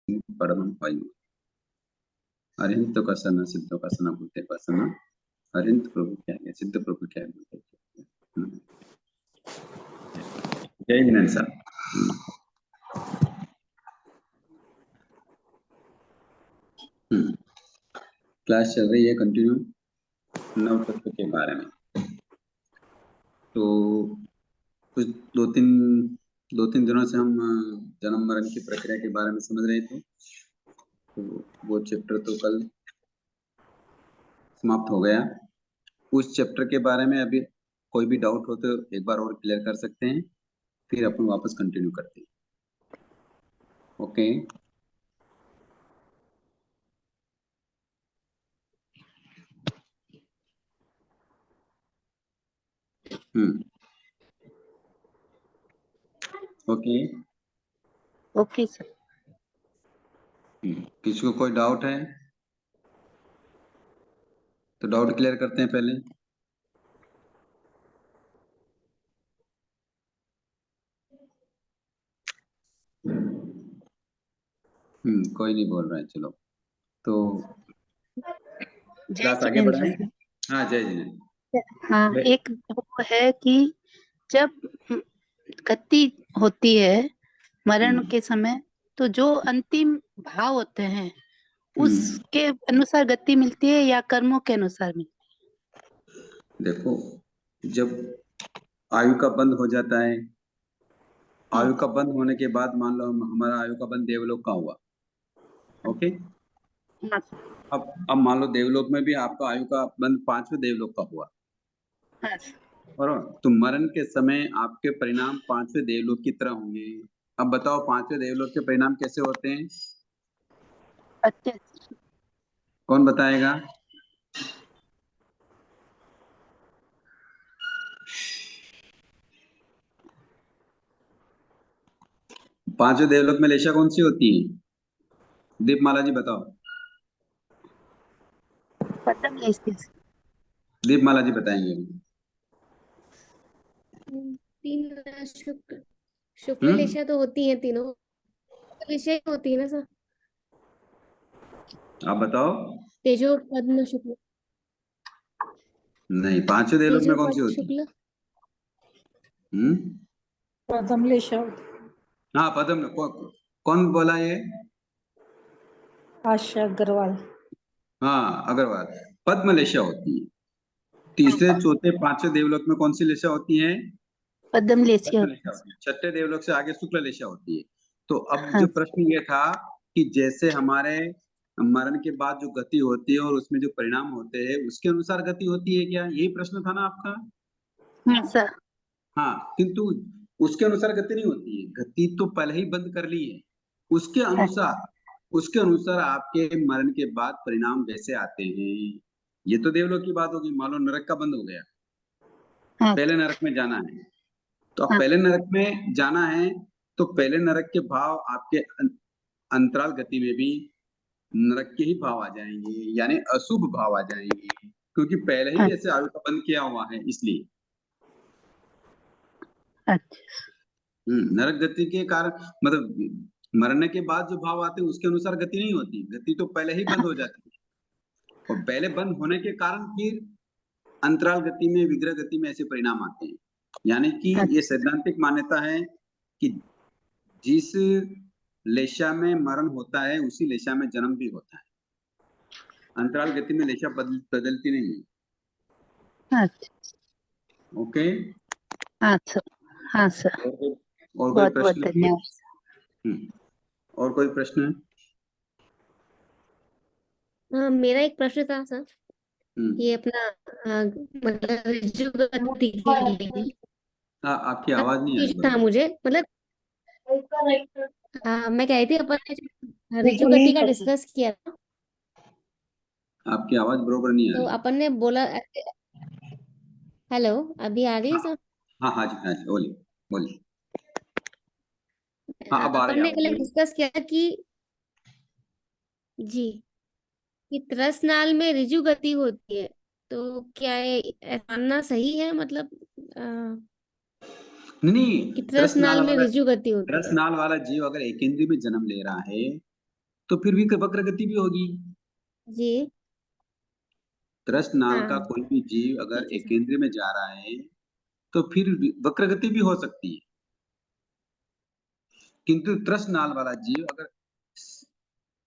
परमं वायु अरिहंत कसन सिद्ध कसन बुद्धे कसन अरिहंत प्रभु क्या है सिद्ध प्रभु क्या है जय हिंद सर। क्लास चल रही है कंटिन्यू नव तत्व के बारे में। तो कुछ दो तीन दिनों से हम जन्म मरण की प्रक्रिया के बारे में समझ रहे थे। तो वो चैप्टर तो कल समाप्त हो गया। उस चैप्टर के बारे में अभी कोई भी डाउट हो तो एक बार और क्लियर कर सकते हैं, फिर अपन वापस कंटिन्यू करते हैं। ओके। Okay okay sir. किसी को कोई डाउट है तो डाउट क्लियर करते हैं पहले। कोई नहीं बोल रहा है, चलो तो जय क्लास आगे जिनेन्द्र बढ़ाएं। सर। हाँ जय जी। हाँ, एक वो है कि जब गति होती है मरण के समय, तो जो अंतिम भाव होते हैं उसके अनुसार गति मिलती है या कर्मों के अनुसार मिलती देखो, जब आयु का बंध हो जाता है, है? आयु का बंद होने के बाद मान लो हमारा आयु का बंद देवलोक का हुआ। ओके। हाँ अब मान लो देवलोक में भी आपका आयु का बंद 5वें देवलोक का हुआ। हाँ और तो मरण के समय आपके परिणाम 5वें देवलोक की तरह होंगे। अब बताओ 5वें देवलोक के परिणाम कैसे होते हैं? अच्छे। कौन बताएगा? पांचवें देवलोक में लेशा कौन सी होती है? दीपमाला जी बताओ। पदम लेस्ती है। दीपमाला जी बताएंगे। तीन शुक्ल लेशा तो होती हैं तीनों, विषय होती है ना सर। आप बताओ। तेजो पद्म शुक्ल। नहीं, 5वें देवलोक में तेजो कौन सी पद्म होती है? शुक्ल। पदम लेशा। हाँ पद्म कौन बोला ये? आशा अग्रवाल। हाँ अग्रवाल। पद्म लेशा होती है। तीसरे चौथे पांचवें देवलोक में कौन सी लेशा होती है? पदम लेशिया। पद्म लेशा होती है। छठे देवलोक से आगे शुक्ल लेशा होती है। तो अब हाँ जो प्रश्न ये था कि जैसे हमारे मरण के बाद जो गति होती है और उसमें जो परिणाम होते हैं उसके अनुसार गति होती है क्या, यही प्रश्न था ना आपका? हाँ सर। हाँ, किंतु उसके अनुसार गति नहीं होती है, गति तो पहले ही बंद कर ली है। उसके अनुसार उसके अनुसार आपके मरण के बाद परिणाम वैसे आते हैं। ये तो देवलोक की बात होगी। मान लो नरक का बंद हो गया, हाँ पहले नरक में जाना है। तो अब हाँ पहले नरक में जाना है तो पहले नरक के भाव आपके अंतराल गति में भी नरक के ही भाव आ जाएंगे, यानी अशुभ भाव आ जाएंगे, क्योंकि पहले ही ऐसे आयु का बंद किया हुआ है इसलिए। अच्छा। नरक गति के कारण मतलब मरने के बाद जो भाव आते हैं उसके अनुसार गति नहीं होती, गति तो पहले ही बंद हो जाती है। और पहले बंद होने के कारण फिर अंतराल गति में विग्रह गति में ऐसे परिणाम आते हैं। यानी कि ये सैद्धांतिक मान्यता है कि जिस लेशा में मरण होता है उसी लेशा में जन्म भी होता है। अंतराल गति में लेशा बदलती नहीं है। अच्छा। ओके। हाँ सर। हाँ सर। और कोई बहुत बहुत प्रश्न? धन्यवाद। और कोई प्रश्न है? हाँ, मेरा एक प्रश्न था सर। ये हम्म। अपना मतलब ऋजु गति के लिए आपकी आवाज नहीं आ रही था बराबर। मुझे, मतलब मैं कह रही थी अपन ने ऋजु गति का डिस्कस किया था, आपकी आवाज बरोबर नहीं आ तो रही। अपन ने बोला। हेलो, अभी आ रही है सर? हाँ हाँ जी, हाँ जी, बोलिए बोलिए। हाँ अब आ रही अपन ने आवाज, पहले बोलिए। डिस्कस किया था कि जी, कि त्रसनाल में ऋजु गति होती है, तो क्या ये मानना सही है? मतलब नहीं, कि त्रसनाल में ऋजु गति होती है। रसनाल वाला जीव अगर एक इंद्रिय में जन्म ले रहा है तो फिर भी वक्र गति भी होगी। जी। त्रस्त नाल का हाँ, कोई भी जीव अगर ठीक है सर। एकेंद्रीय में जा रहा है तो फिर वक्र गति भी हो सकती है। किंतु त्रस्त नाल वाला जीव अगर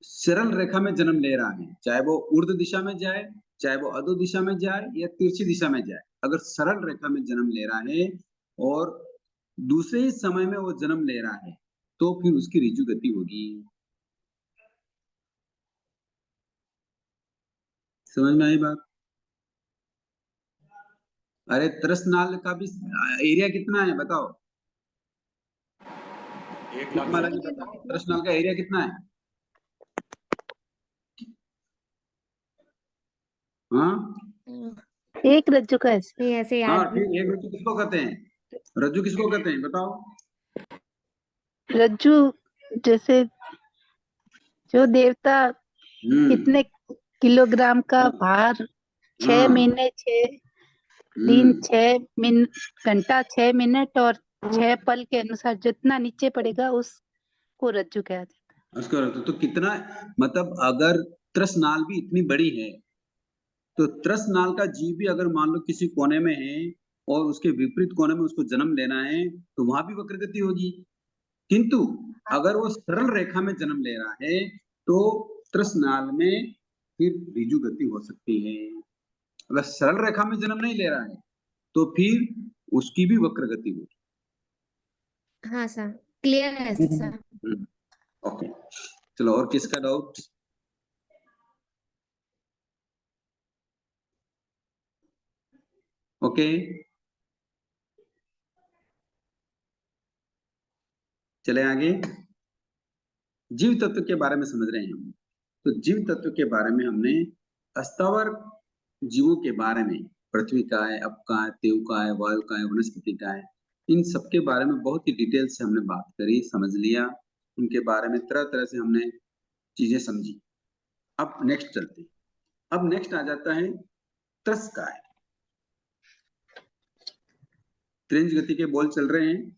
सरल रेखा में जन्म ले रहा है, चाहे वो ऊर्ध्व दिशा में जाए, चाहे वो अधो दिशा में जाए या तिरछी दिशा में जाए, अगर सरल रेखा में जन्म ले रहा है और दूसरे ही समय में वो जन्म ले रहा है तो फिर उसकी ऋजु गति होगी। समझ में आई बात? अरे त्रस्त नाल का भी एरिया कितना है बताओ? 1,00,000 माला सर। जी बताओ, त्रस्त नाल का एरिया कितना है? हाँ एक रज्जु का ऐसे। नहीं, ऐसे हाँ याद नहीं। ठीक। एक रज्जु किसको कहते हैं? रज्जु किसको कहते हैं बताओ? रज्जु जैसे जो देवता इतने किलोग्राम का हाँ भार 6 हाँ महीने 6 दिन 6 घंटा 6 मिनट और 6 पल के अनुसार जितना नीचे पड़ेगा उसको रज्जु कहा जाता है। उसको तो कितना, मतलब अगर त्रस्त नाल भी इतनी बड़ी है तो त्रस्त नाल का जीव भी अगर मान लो किसी कोने में है और उसके विपरीत कोने में उसको जन्म लेना है तो वहां भी वक्र गति होगी। किंतु अगर वो सरल रेखा में जन्म ले रहा है तो त्रस्त नाल में फिर ऋजु गति हो सकती है। अगर सरल रेखा में जन्म नहीं ले रहा है तो फिर उसकी भी वक्र गति होगी। हाँ सर, क्लियर है सर। ओके, चलो और किसका डाउट? ओके, चले आगे। जीव तत्व के बारे में समझ रहे हैं हम। तो जीव तत्व के बारे में हमने अस्थावर जीवों के बारे में, पृथ्वी का है, अप का है, तेव का है, वायु का है, वनस्पति का है, इन सब के बारे में बहुत ही डिटेल से हमने बात करी, समझ लिया। उनके बारे में तरह तरह से हमने चीजें समझी। अब नेक्स्ट चलते हैं। अब नेक्स्ट आ जाता है त्रस्काय। त्रिंज गति के बोल चल रहे हैं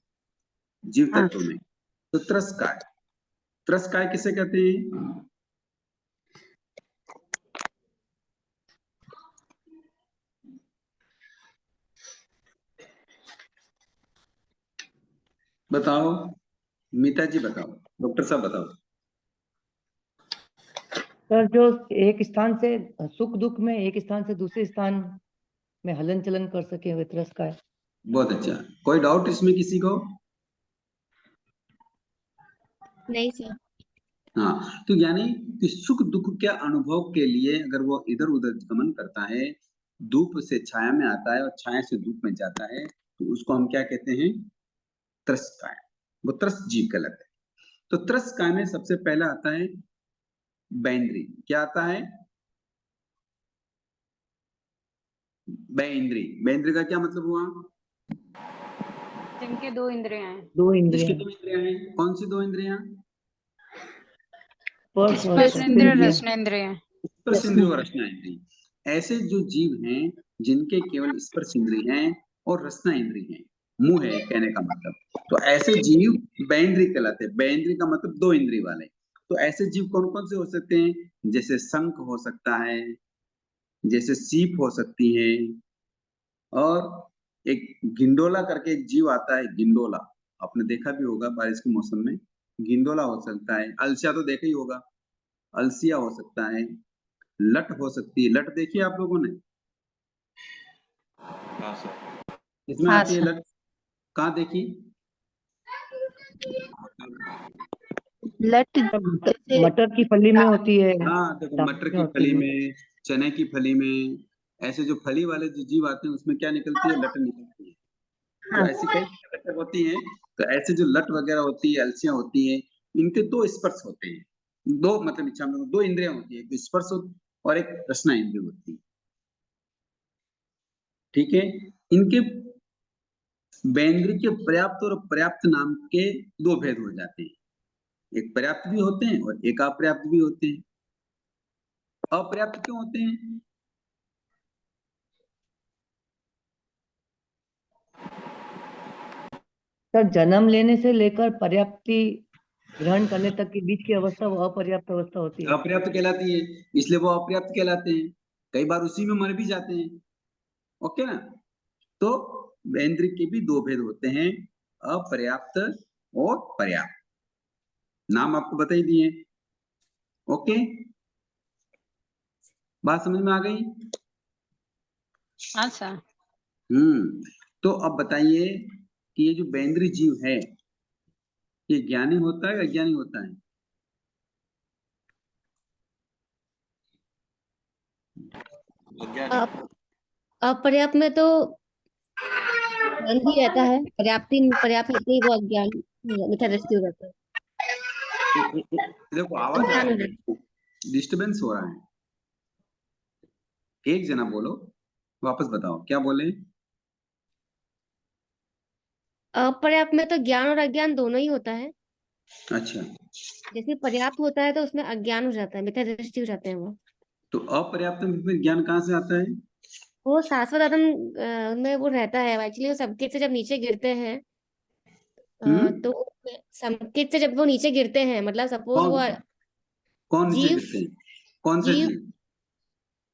जीव हाँ, तत्व में। तो त्रस्काय, त्रस्काय किसे कहते हैं? बताओ, मीता जी बताओ, डॉक्टर साहब बताओ। सर जो एक स्थान से सुख दुख में एक स्थान से दूसरे स्थान में हलन चलन कर सके वे त्रस्त है। बहुत अच्छा। कोई डाउट इसमें किसी को? नहीं सर। हाँ, तो यानी कि सुख दुख के अनुभव के लिए अगर वो इधर उधर गमन करता है, धूप से छाया में आता है और छाया से धूप में जाता है, तो उसको हम क्या कहते हैं? त्रस्काय। वो त्रस्त जीव कहलाता है। तो त्रस्काय में सबसे पहला आता है बैन्द्री। क्या आता है? बैन्द्री। बैन्द्री का क्या मतलब हुआ? जिनके 2 इंद्रियां हैं। दो जिसकी इंद्रियां, 2 इंद्रियां हैं। कौन सी 2 इंद्रियां? स्पर्श और स्पर्श इंद्रिय, इंद्रियां। रसना इंद्रिय। स्पर्श इंद्रिय और रसना इंद्रिय। ऐसे जो जीव हैं जिनके केवल स्पर्श इंद्रिय हैं और रसना इंद्रिय हैं, मुंह है कहने का मतलब, तो ऐसे जीव बैन्द्री कहलाते हैं। बैन्द्री का मतलब 2 इंद्रिय वाले। तो ऐसे जीव कौन कौन से हो सकते हैं? जैसे शंख हो सकता है, जैसे सीप हो सकती है, और एक गिंडोला करके एक जीव आता है, गिंडोला। आपने देखा भी होगा बारिश के मौसम में, गिंडोला हो सकता है। अलसिया तो देखा ही होगा, अलसिया हो सकता है। लट हो सकती है। लट देखी है आप लोगों ने? हाँ सर। इसमें हाँ आती है सर। लट। कहाँ देखी? लट मटर, जैसे मटर की फली में होती है, हाँ देखो, दाल मटर में की होती फली है। में, चने की फली में, ऐसे जो फली वाले जो जीव आते हैं उसमें क्या निकलती है? लट निकलती है। तो हाँ ऐसी कई लट होती हैं। तो ऐसे जो लट वगैरह होती है, अलसियां होती हैं, इनके 2 स्पर्श होते हैं। 2 मतलब इच्छा में 2 इंद्रियां होती है, एक स्पर्श और एक रसना इंद्रिय होती है। ठीक है। इनके बैन्द्री के पर्याप्त और अपर्याप्त नाम के 2 भेद हो जाते हैं। एक पर्याप्त भी होते हैं और एक अपर्याप्त भी होते हैं। अपर्याप्त क्यों होते हैं? सर जन्म लेने से लेकर पर्याप्ति ग्रहण करने तक के बीच की अवस्था वो अपर्याप्त अवस्था होती है। अपर्याप्त कहलाती है, इसलिए वो अपर्याप्त कहलाते हैं। कई बार उसी में मर भी जाते हैं। ओके ना। तो इंद्रिय के भी दो भेद होते हैं, अपर्याप्त और पर्याप्त। नाम आपको बता ही दिए। ओके, बात समझ में आ गई? हाँ सर। तो अब बताइए कि ये जो बेंद्री जीव है, ये ज्ञानी होता है या अज्ञानी होता है? अपर्याप्त में तो ज्ञान भी रहता है, पर्याप्त रहते ही वो अज्ञान मिथ्या दृष्टि हो जाता है, देखो आवाज आ अज्ञान हो रही जाता है, डिस्टरबेंस हो रहा है। एक जना बोलो, वापस बताओ क्या बोले। है। अपर्याप्त में तो ज्ञान और अज्ञान दोनों ही होता है। अच्छा, जैसे पर्याप्त होता है तो उसमें अज्ञान हो जाता है, मिथ्या दृष्टि हो जाते हैं वो। तो अपर्याप्त में फिर ज्ञान कहाँ से आता है? वो शाश्वत आत्म में वो रहता है एक्चुअली। वो संकेत से जब नीचे गिरते हैं तो संकेत से जब वो नीचे गिरते हैं, मतलब सपोज वो कौन कौन नीचे जीव गिरते हैं? कौन से जीव जीव?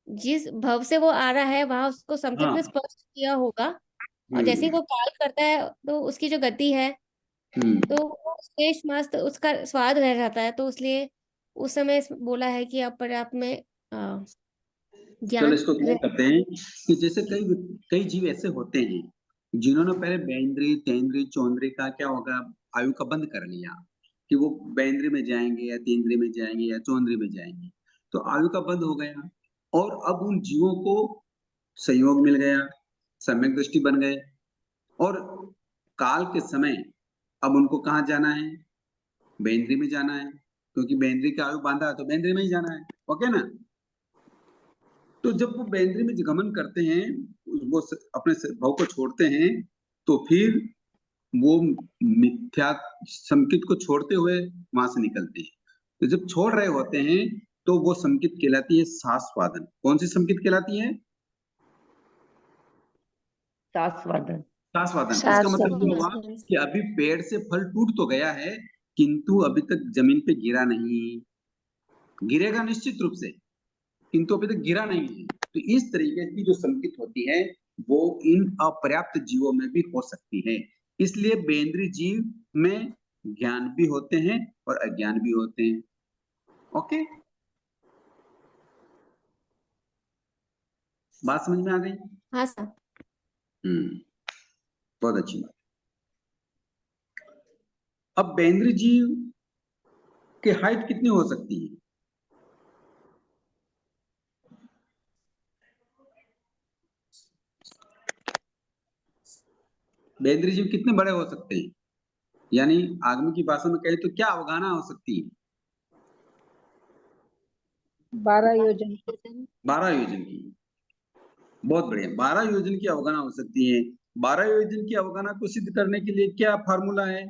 जिस भव से वो आ रहा है वहां उसको संकेत ने हाँ। स्पर्श किया होगा, और जैसे ही हम्म वो काल करता है तो उसकी जो गति है हम्म तो वो शेष मस्त उसका स्वाद रह जाता है, तो इसलिए उस समय बोला है कि अपर्याप्त में चलो ज्ञान इसको क्लियर रह। करते हैं कि जैसे कई कई जीव ऐसे होते हैं जिन्होंने पहले बेंद्री तेंद्री चौंद्री का क्या होगा, आयु का बंद कर लिया कि वो बेंद्री में जाएंगे या तेंद्री में जाएंगे या चौंद्री में जाएंगे, तो आयु का बंद हो गया। और अब उन जीवों को संयोग मिल गया, सम्यक दृष्टि बन गए, और काल के समय अब उनको कहाँ जाना है? बेंद्री में जाना है, क्योंकि बेंद्री का आयु बांधा है तो बेंद्री में ही जाना है। ओके ना। तो जब वो बेंद्री में गमन करते हैं, वो अपने भाव को छोड़ते हैं, तो फिर वो मिथ्या संकित को छोड़ते हुए वहां से निकलते हैं। तो जब छोड़ रहे होते हैं तो वो संकित कहलाती है सास्वादन। कौन सी संकित कहलाती है? शास्वादन। सास्वादन। इसका मतलब ये हुआ कि अभी पेड़ से फल टूट तो गया है, किंतु अभी तक जमीन पे गिरा नहीं। गिरेगा निश्चित रूप से, किंतु अभी तक गिरा नहीं है। तो इस तरीके की जो संकित होती है वो इन अपर्याप्त जीवों में भी हो सकती है। इसलिए बेंद्री जीव में ज्ञान भी होते हैं और अज्ञान भी होते हैं। ओके, बात समझ में आ गई? हाँ सर। बहुत अच्छी बात। अब बेंद्री जीव की हाइट कितनी हो सकती है? बेंद्री जीव कितने बड़े हो सकते हैं? यानी आगमी की भाषा में कहे तो क्या अवगाहना हो सकती है? 12 योजन। 12 योजन की। बहुत बढ़िया, 12 योजन की अवगाहना हो सकती है। 12 योजन की अवगाहना को सिद्ध करने के लिए क्या फार्मूला है?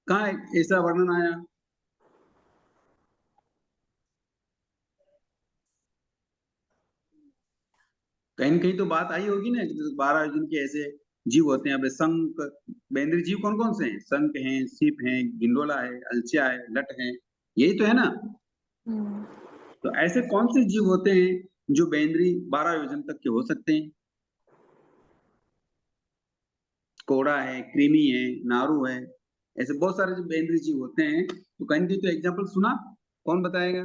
कहाँ ऐसा वर्णन आया? कहीं न कहीं तो बात आई होगी ना, 12 योजन के ऐसे जीव होते हैं। अब शंख, बेंद्री जीव कौन कौन से हैं? शंख हैं, सीप हैं, गिंडोला है, अलसिया है, लट है, यही तो है ना। तो ऐसे कौन से जीव होते हैं जो बेंद्री 12 योजन तक के हो सकते हैं? कोड़ा है, कृमि है, नारू है, ऐसे बहुत सारे जो बेंद्री जीव होते हैं। तो कहीं की तो एग्जाम्पल सुना, कौन बताएगा?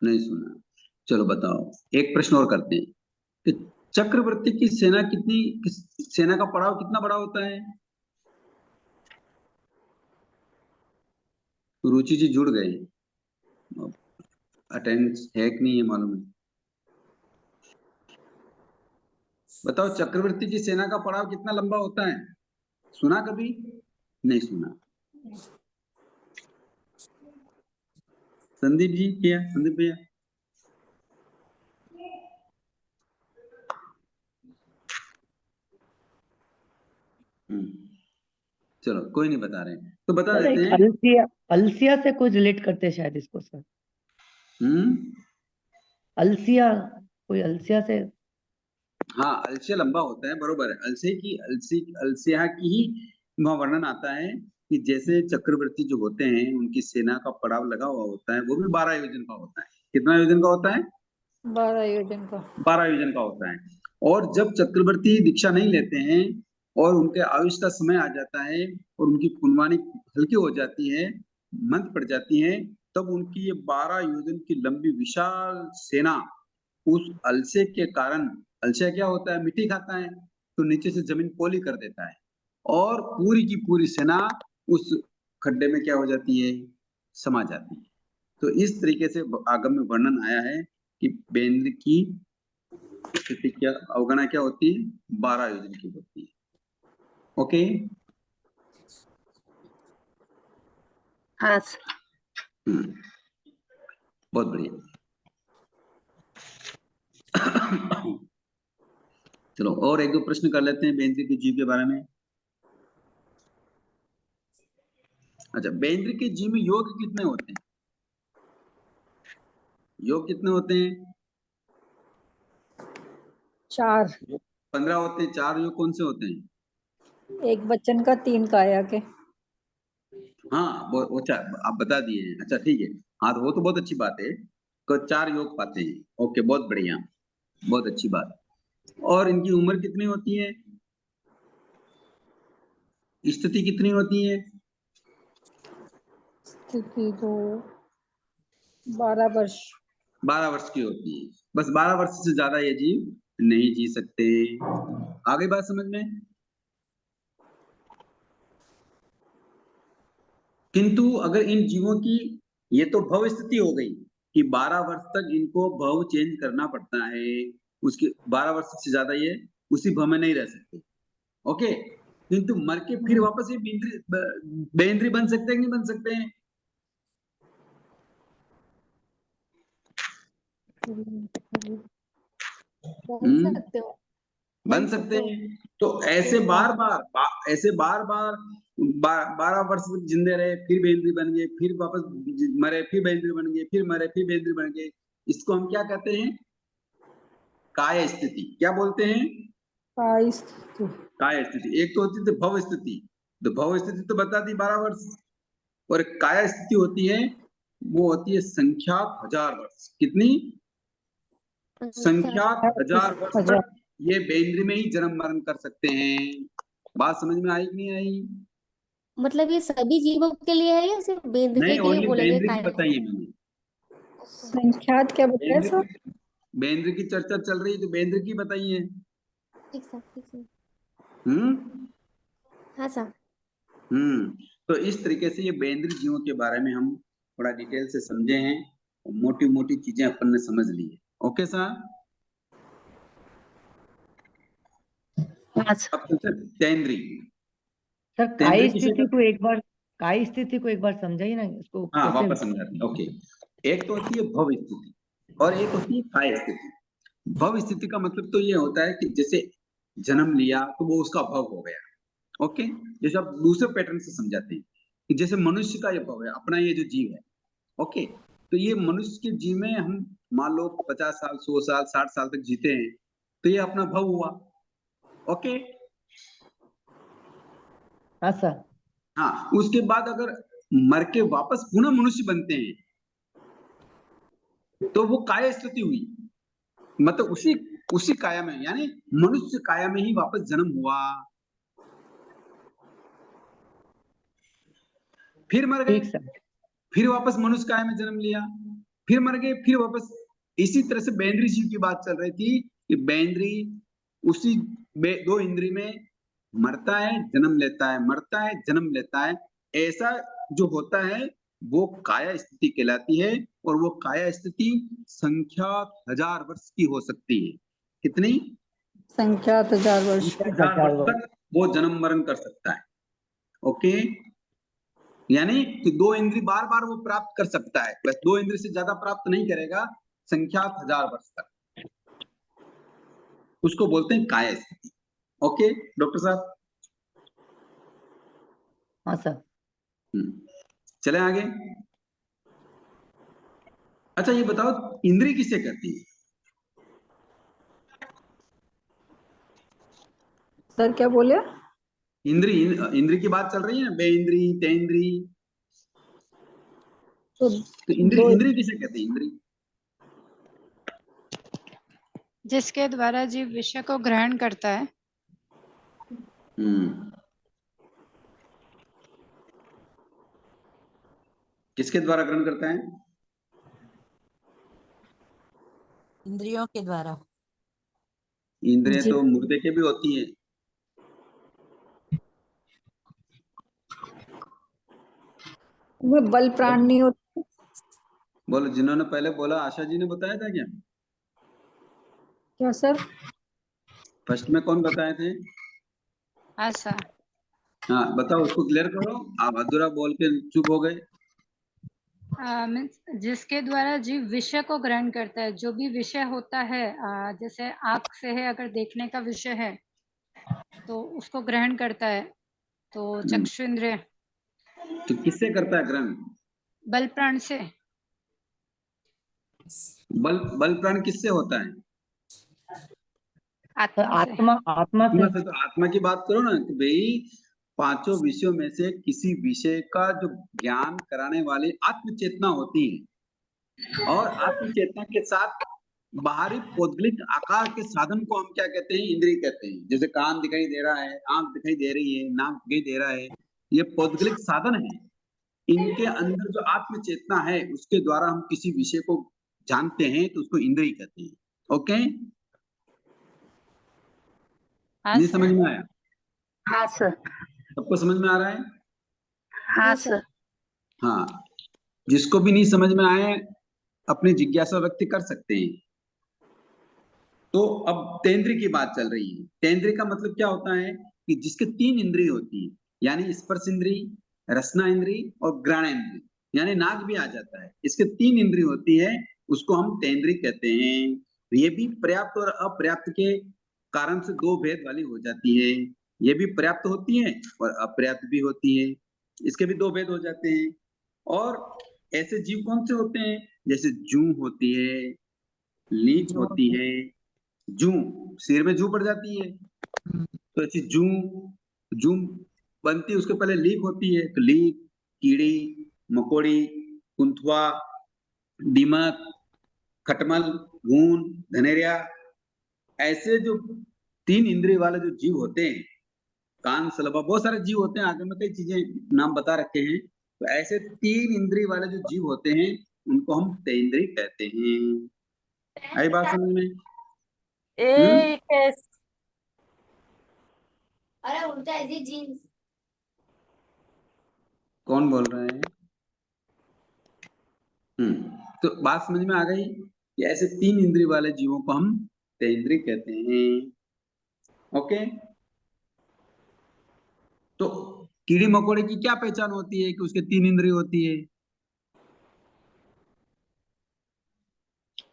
नहीं सुना। चलो बताओ, एक प्रश्न और करते हैं कि चक्रवर्ती की सेना सेना का पड़ाव कितना बड़ा होता है? तो रुचि जी जुड़ गए, अटेंडेंस है कि नहीं है मालूम है। बताओ चक्रवर्ती की सेना का पड़ाव कितना लंबा होता है? सुना कभी? नहीं सुना। संदीप जी क्या? संदीप भैया? चलो कोई नहीं बता रहे, तो बता सर देते एक हैं। अलसिया से कुछ रिलेट करते हैं शायद इसको सर। हम्म अलसिया, कोई अलसिया से हाँ, अलस्य लंबा होता है, बरोबर है। अलसिया की ही वहाँ वर्णन आता है कि जैसे चक्रवर्ती जो होते हैं उनकी सेना का पड़ाव लगा हुआ होता है, वो भी 12 योजन का होता है। कितना योजन का होता है? 12 योजन का। 12 योजन का होता है। और जब चक्रवर्ती दीक्षा नहीं लेते हैं और उनके आयुष का समय आ जाता है और उनकी पुनवानी हल्की हो जाती है, मंद पड़ जाती है, तब उनकी ये 12 योजन की लंबी विशाल सेना उस अलसे के कारण, अलसे क्या होता है? मिट्टी खाता है, तो नीचे से जमीन पोली कर देता है और पूरी की पूरी सेना उस खड्डे में क्या हो जाती है? समा जाती है। तो इस तरीके से आगम में वर्णन आया है कि बेंद्र की स्थिति क्या, अवगणना क्या होती है? 12 योजन की होती है। ओके, हाँ सर। बहुत बढ़िया। चलो और एक दो प्रश्न कर लेते हैं बेंद्र के जीव के बारे में। अच्छा, बेंद्र के जीव में योग कितने होते हैं? योग कितने होते हैं? 4, 15 होते हैं। 4 योग कौन से होते हैं? एक वचन का 3 काया के। हाँ, वो आप बता दिए हैं। अच्छा ठीक है, हाँ तो वो तो बहुत अच्छी बात है, तो 4 योग पाते हैं। ओके, बहुत बढ़िया, बहुत अच्छी बात। और इनकी उम्र कितनी होती है? स्थिति कितनी होती है? स्थिति तो 12 वर्ष। 12 वर्ष की होती है। बस 12 वर्ष से ज्यादा ये जीव नहीं जी सकते। आगे बात समझ में? किंतु अगर इन जीवों की, ये तो भव स्थिति हो गई कि 12 वर्ष तक इनको भव चेंज करना पड़ता है, उसके 12 वर्ष से ज्यादा ये उसी भव में नहीं रह सकते। ओके, किंतु मर के फिर वापस ये बेंद्री बन सकते हैं कि नहीं बन सकते हैं? बन सकते हो। बन सकते हैं। तो ऐसे बार बार 12 वर्ष तक जिंदे रहे, फिर बेंद्री बन गए, फिर वापस मरे, फिर बेंद्री बन गए, फिर मरे, फिर बेंद्री बन गए। इसको हम क्या कहते हैं? काय स्थिति। क्या बोलते हैं? काय स्थिति। काय स्थिति। एक तो होती थी भव स्थिति, तो भव स्थिति तो बता दी 12 वर्ष, और काय स्थिति होती है, वो होती है संख्यात 1000 वर्ष। कितनी? संख्यात 1000 वर्ष तक ये बेंद्री में ही जन्म मरण कर सकते हैं। बात समझ में आई कि नहीं आई? मतलब ये सभी जीवों के लिए है या सिर्फ बेंद्रिये नहीं, के लिए ओनली बोले गए बेंद्री की काय? बताइए मैंने। संख्यात क्या बताया सर? बेंद्र की चर्चा चल रही है तो बेंद्र की बताइए। ठीक सर, ठीक सर। हाँ सर। तो इस तरीके से ये बेंद्र जीवों के बारे में हम थोड़ा डिटेल से समझे हैं, मोटी मोटी चीजें अपन ने समझ ली है। Okay sir. हाँ सर। अब चलते हैं तेंद्री। सर तेंद्री काय किसे स्थिति कहते को हैं? एक बार, काय स्थिति को एक बार समझाइए ना, इसको हाँ, कैसे? वापस समझाते हैं। ओके, एक तो होती है भव स्थिति और एक होती है काय स्थिति। भव स्थिति का मतलब तो ये होता है कि जैसे जन्म लिया तो वो उसका भव हो गया। ओके, जैसे आप दूसरे पैटर्न से समझाते हैं कि जैसे मनुष्य का ये भव है, अपना ये जो जीव है। ओके, तो ये मनुष्य के जीव में हम मान लो 50 साल, 100 साल, 60 साल तक जीते हैं, तो ये अपना भव हुआ। ओके, हाँ सर। हाँ, उसके बाद अगर मर के वापस पुनः मनुष्य बनते हैं तो वो काय स्थिति हुई, मतलब उसी काया में, यानी मनुष्य काया में ही वापस जन्म हुआ, फिर मर गए, ठीक सर। फिर वापस मनुष्य काया में जन्म लिया, फिर मर गए, फिर वापस। इसी तरह से बेंद्री जीव की बात चल रही थी कि बेंद्री उसी दो इंद्री में मरता है, जन्म लेता है, मरता है, जन्म लेता है। ऐसा जो होता है वो काया स्थिति कहलाती है, और वो काया स्थिति संख्यात 1000 वर्ष की हो सकती है। कितनी? संख्यात 1000 वर्ष की। 1000 वर्ष तक वो जन्म मरण कर सकता है। ओके, यानी कि 2 इंद्री बार बार वो प्राप्त कर सकता है, बस 2 इंद्री से ज्यादा प्राप्त नहीं करेगा संख्यात 1000 वर्ष तक। उसको बोलते हैं काय स्थिति। ओके डॉक्टर साहब। हाँ सर। चले आगे। अच्छा ये बताओ, इंद्री किसे कहती है? सर क्या बोले? इंद्री की बात चल रही है ना, बेइंद्री तेंद्री। तो तो इंद्री दो इंद्री किसे कहते हैं? इंद्री जिसके द्वारा जीव विषय को ग्रहण करता है। किसके द्वारा ग्रहण करता है? इंद्रियों के द्वारा। इंद्रियां जी तो मुर्दे के भी होती है। में बल प्राण नहीं होते। बोलो, जिन्होंने पहले बोला आशा जी ने बताया था क्या? क्या सर? फर्स्ट में कौन बताए थे? ऐसा हाँ बताओ, उसको क्लियर करो। आप अधूरा बोल के चुप हो गए। मीन्स जिसके द्वारा जीव विषय को ग्रहण करता है, जो भी विषय होता है, जैसे आँख से है, अगर देखने का विषय है तो उसको ग्रहण करता है, तो चक्षु इंद्रिय। तो किससे करता है ग्रहण? बल प्राण से। बल प्राण किससे होता है? सर आत्मा से। आत्मा आत्मा से। आत्मा से। तो आत्मा की बात करो ना कि भाई पांचों विषयों में से किसी विषय का जो ज्ञान कराने वाली आत्म चेतना होती है, और आत्म चेतना के साथ बाहरी पौद्गलिक आकार के साधन को हम क्या कहते हैं? इंद्रिय कहते हैं। जैसे कान दिखाई दे रहा है, आंख दिखाई दे रही है, नाक दिखाई दे रहा है, ये पौद्गलिक साधन है। इनके अंदर जो आत्म चेतना है उसके द्वारा हम किसी विषय को जानते हैं, तो उसको इंद्रिय कहते हैं। ओके, हाँ नहीं सर। समझ में आया? हाँ सर। सबको समझ में आ रहा है? हाँ सर। हाँ, जिसको भी नहीं समझ में आए अपनी जिज्ञासा व्यक्त कर सकते हैं। तो अब तेंद्री की बात चल रही है। तेंद्री का मतलब क्या होता है कि जिसके 3 इंद्रिय होती है, यानी स्पर्श इंद्री, रसना इंद्री और घ्राण इंद्री, यानी नाक भी आ जाता है। इसके 3 इंद्रिय होती है, उसको हम तेंद्री कहते हैं। ये भी पर्याप्त और अपर्याप्त के कारण से 2 भेद वाली हो जाती है। ये भी पर्याप्त होती है और अपर्याप्त भी होती है, इसके भी 2 भेद हो जाते हैं। और ऐसे जीव कौन से होते हैं? जैसे जूं होती है, लीच होती है। जूं, सिर में जूं पड़ जाती है, तो ऐसी जूं जूं बनती है, उसके पहले लीक होती है। तो लीक, कीड़ी मकोड़ी, कुंथुआ, दीमक, खटमल, घून, धनेरिया, ऐसे जो 3 इंद्रिय वाले जो जीव होते हैं, कान सलवा, बहुत सारे जीव होते हैं, आगे में कई चीजें नाम बता रखे हैं। तो ऐसे 3 इंद्रिय वाले जो जीव होते हैं उनको हम तेंद्रिय कहते हैं। आई बात समझ में? अरे उल्टा है जी जीन्स। कौन बोल रहा है? तो बात समझ में आ गई कि ऐसे 3 इंद्रिय वाले जीवों को हम तेंद्रिय कहते हैं। ओके, तो कीड़ी मकोड़े की क्या पहचान होती है कि उसके 3 इंद्रिय होती है?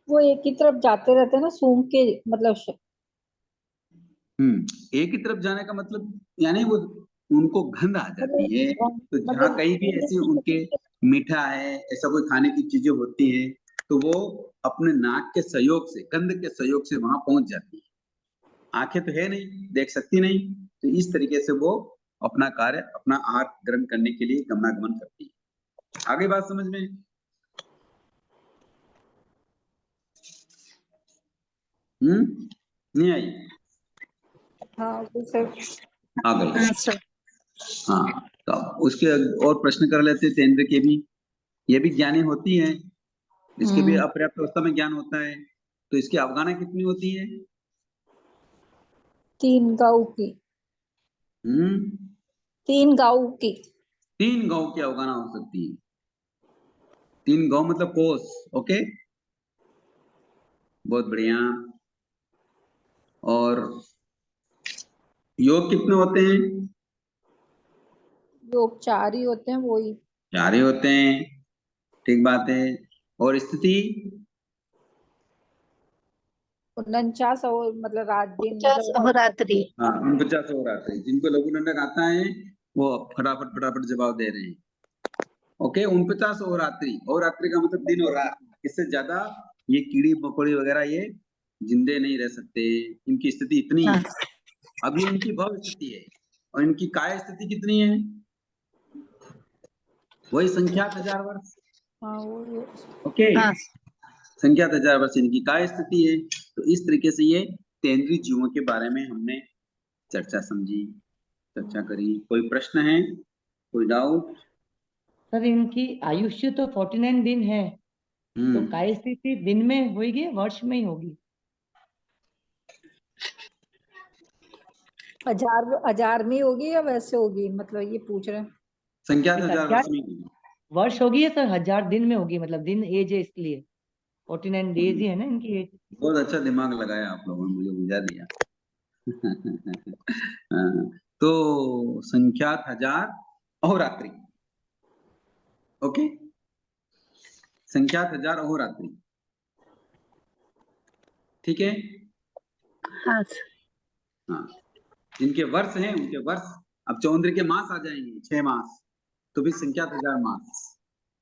वो एक ही तरफ जाते रहते हैं ना, सूंघ के मतलब एक ही तरफ जाने का मतलब, यानी वो उनको गंध आ जाती है। तो जहाँ मतलब कहीं भी ऐसी उनके मीठा है, ऐसा कोई खाने की चीजें होती हैं, तो वो अपने नाक के सहयोग से, गंध के सहयोग से वहां पहुंच जाती है। आंखें तो है नहीं, देख सकती नहीं, तो इस तरीके से वो अपना कार्य, अपना आहार ग्रहण करने के लिए गमनागमन करती है। आगे बात समझ में? नहीं आई? हाँ वो सर। आ गई। हाँ सर। हाँ, तो उसके और प्रश्न कर लेते हैं। तेंद्र के भी, ये भी ज्ञानी होती है, इसके भी अपर्याप्त अवस्था में ज्ञान होता है। तो इसकी अवगाहना कितनी होती है? 3 गाँव की। 3 गाँव की। 3 गौ की अवगाहना हो सकती है। 3 गौ मतलब कोस। ओके, बहुत बढ़िया। और योग कितने होते हैं? योग 4 ही होते हैं, वही 4 ही होते हैं, ठीक बात है। और स्थिति? 49 और मतलब रात दिन 50 अहोरात्रि। हाँ, 49 और आते हैं। जिनको लघु दंडक आता है वो फटाफट फटाफट जवाब दे रहे हैं। ओके, 49 और रात्रि। और रात्रि का मतलब दिन और रात। इससे ज्यादा ये कीड़ी मकोड़ी वगैरह ये जिंदे नहीं रह सकते, इनकी स्थिति इतनी हाँ। है। अब ये इनकी भव स्थिति है और इनकी काय स्थिति कितनी है? वही संख्यात 1000 वर्ष। हाँ वो ओके, हाँ संख्यात 1000 वर्ष इनकी काय स्थिति है। तो इस तरीके से ये तेंद्रीय जीवों के बारे में हमने चर्चा चर्चा करी। कोई प्रश्न है, कोई डाउट? सर इनकी आयुष्य तो 49 दिन है, तो काय स्थिति दिन में होगी, वर्ष में ही होगी? 1000 में होगी या वैसे होगी, मतलब ये पूछ रहे हैं। संख्यात नहीं, 1000 वर्ष में वर्ष होगी या सर 1000 दिन में होगी? मतलब दिन एज है इसलिए 49 डेज ही है ना इनकी एज। बहुत अच्छा दिमाग लगाया आप लोगों ने, मुझे बुझा दिया। हाँ, तो संख्यात 1000 अहोरात्रि। ओके, संख्यात 1000 अहोरात्रि, ठीक है। हाँ हाँ, जिनके वर्ष हैं उनके वर्ष अब चौंद्र के मास आ जाएंगे, 6 मास, तो भी संख्यात 1000 मास।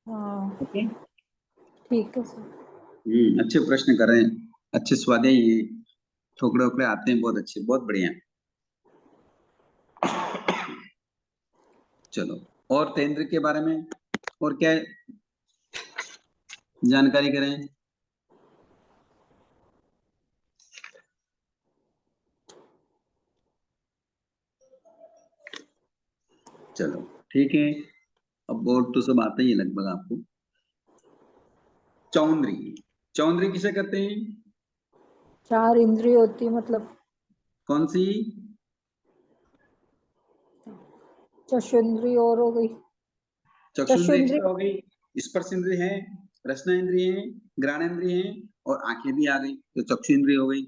हाँ ओके, ठीक है सर। अच्छे प्रश्न कर रहे हैं, अच्छे स्वाध्याय ये ठोकरे ओकड़े आते हैं, बहुत अच्छे, बहुत बढ़िया। चलो, और तेंद्र के बारे में और क्या जानकारी करें? चलो ठीक है, अब बोर्ड तो सब आता ही है लगभग आपको। चौंद्री, चौंद्री किसे कहते हैं? 4 इंद्रिय होती है, मतलब कौन सी? चक्षुंद्रिय और हो गई, चक्षुंद्रिय चक्षुंद्रिय हो गई, स्पर्श इंद्रिय है, रसना इंद्रिय है, घ्राण इंद्रिय है और आंखें भी आ गई, तो चक्षु इंद्रिय हो गई।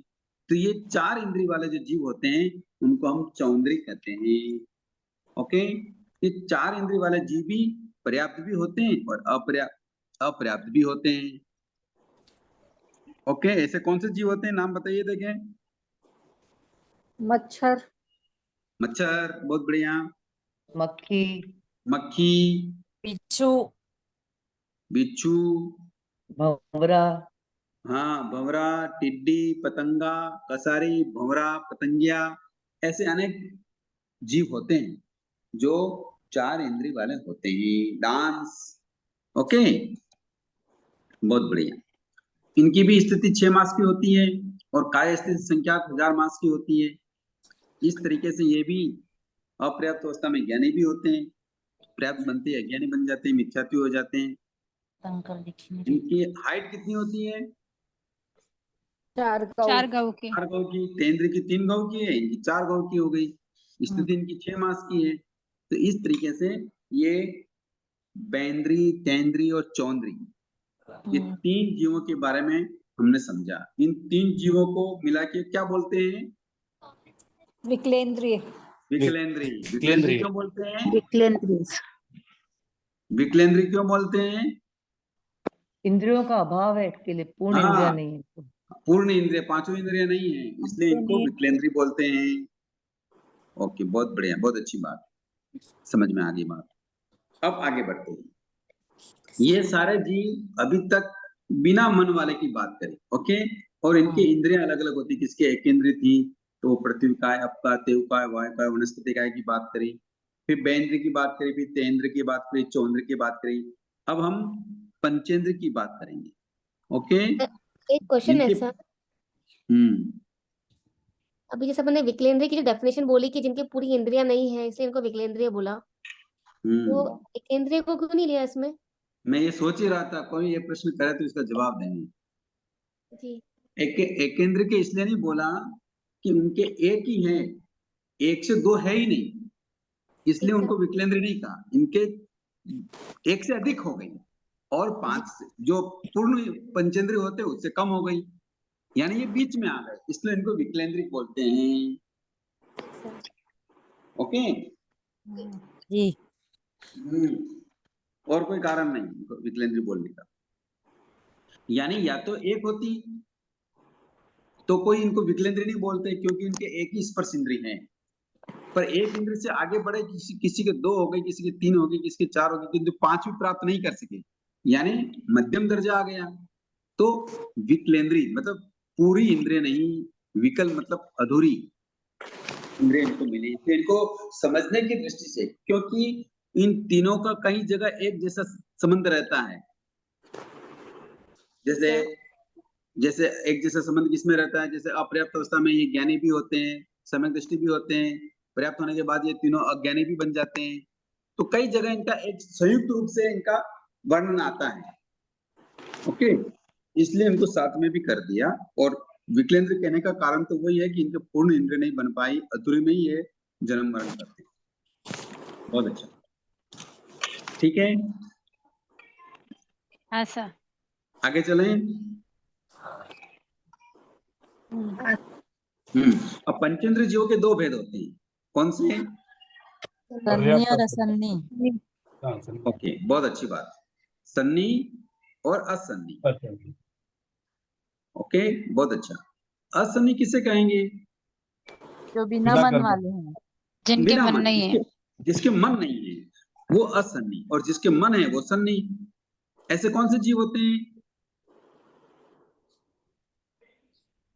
तो ये 4 इंद्रिय वाले जो जीव होते हैं उनको हम चौंद्री कहते हैं। ओके, ये 4 इंद्रिय वाले जीव भी पर्याप्त भी होते हैं और अपर्याप्त भी होते हैं। ओके, ऐसे कौन से जीव होते हैं, नाम बताइए देखें। मच्छर, मच्छर, बहुत बढ़िया। मक्खी, मक्खी, बिच्छू, बिच्छू, भंवरा, हाँ, भंवरा, टिड्डी, पतंगा, कसारी, भंवरा, पतंगिया, ऐसे अनेक जीव होते हैं जो 4 इंद्रिय वाले होते हैं। डांस, ओके, बहुत बढ़िया। इनकी भी स्थिति 6 मास की होती है और काय स्थिति संख्यात 1000 मास की होती है। इस तरीके से ये भी अपर्याप्त अवस्था में ज्ञानी भी होते हैं, पर्याप्त बनते हैं अज्ञानी बन जाते हैं, मिथ्यात्व हो जाते हैं। इनकी हाइट कितनी होती है? 4 4 गौ के। 4 गौ की। तेंद्र की 3 गौ की है, इनकी 4 गौ की हो गई। स्थिति इनकी 6 मास की है। तो इस तरीके से ये बैंद्री, तेंद्री और चौंद्री, ये 3 जीवों के बारे में हमने समझा। इन 3 जीवों को मिला के क्या बोलते हैं? विकलेंद्रिय। विकलेंद्री। विकलेंद्री क्यों बोलते हैं? विकलेंद्रिय। विकलेंद्री क्यों बोलते हैं? इंद्रियों का अभाव है इसके लिए, पूर्ण हाँ, इंद्रिया नहीं है। पूर्ण इंद्रिय, 5 इंद्रिय नहीं है, इसलिए इनको विकलेंद्री बोलते हैं। ओके, बहुत बढ़िया, बहुत अच्छी बात, समझ में आ गई बात। अब आगे बढ़ते हैं। ये सारे जीव अभी तक बिना मन वाले की बात करें, ओके, और इनके इंद्रियां अलग अलग होती, किसके एक इंद्रिय थी, तो पृथ्वी काय, अपका, तेवकाय, वायुकाय, वनस्पति काय की बात करी, फिर बैंद्र की बात करी, फिर तेंद्र की बात करी, चौंद्र की बात करी। अब हम पंचेंद्र की बात करेंगे। ओके, एक क्वेश्चन है सर, अभी जैसे अपने विकलेंद्रिय की जो डेफिनेशन बोली कि जिनकी पूरी इंद्रियां नहीं है इसलिए इनको विकलेंद्रिय बोला, तो एकेंद्रिय को क्यों नहीं लिया इसमें? मैं ये सोच ही रहा था कोई ये प्रश्न करे तो इसका जवाब देंगे। जी, एकेंद्र के इसलिए नहीं बोला कि उनके एक ही है, 1 से 2 है ही नहीं, इसलिए उनको विकलेंद्र नहीं कहा। इनके 1 से अधिक हो गई और 5 जो पूर्ण पंचेंद्रिय होते उससे कम हो गई, यानी ये बीच में आ गए, इसलिए इनको विकलेंद्रिय बोलते हैं। ओके जी, और कोई कारण नहीं विकलेंद्रिय बोलने का। यानी या तो एक होती तो कोई इनको विकलेंद्रिय नहीं बोलते, क्योंकि इनके एक ही स्पर्श इंद्रिय है, पर एक इंद्रिय से आगे बढ़े, किसी के 2 हो गए, किसी के 3 हो गए, किसी के 4 हो गए, किंतु 5 भी प्राप्त नहीं कर सके, यानी मध्यम दर्जा आ गया, तो विकलेंद्रिय मतलब पूरी इंद्रिय नहीं, विकल मतलब अधूरी, इंद्रिय इनको मिली, इसलिए इनको समझने की दृष्टि से, क्योंकि इन तीनों का कहीं जगह एक जैसा संबंध रहता है। जैसे जैसे एक जैसा संबंध किसमें रहता है, जैसे अपर्याप्त अवस्था में ये ज्ञानी भी होते हैं, सम्यक दृष्टि भी होते हैं, पर्याप्त होने के बाद ये तीनों अज्ञानी भी बन जाते हैं। तो कई जगह इनका एक संयुक्त रूप से इनका वर्णन आता है। ओके, इसलिए इनको साथ में भी कर दिया। और विकलेंद्र कहने का कारण तो वही है कि इनके पूर्ण इंद्रिय नहीं बन पाई, अधूरी में ही ये जन्म मरण करते हैं। बहुत अच्छा, ठीक है, हाँ सर। आगे चलें। अब पंचेंद्र जीवों के दो भेद होते हैं, कौन से? सन्नी और असन्नी। ओके, बहुत अच्छी बात, सन्नी और असन्नी। ओके, बहुत अच्छा। असन्नी किसे कहेंगे? जो बिना मन वाले हैं, जिनके बिना मन नहीं है। जिसके मन नहीं है वो असन्नी, और जिसके मन है वो सन्नी। ऐसे कौन से जीव होते हैं?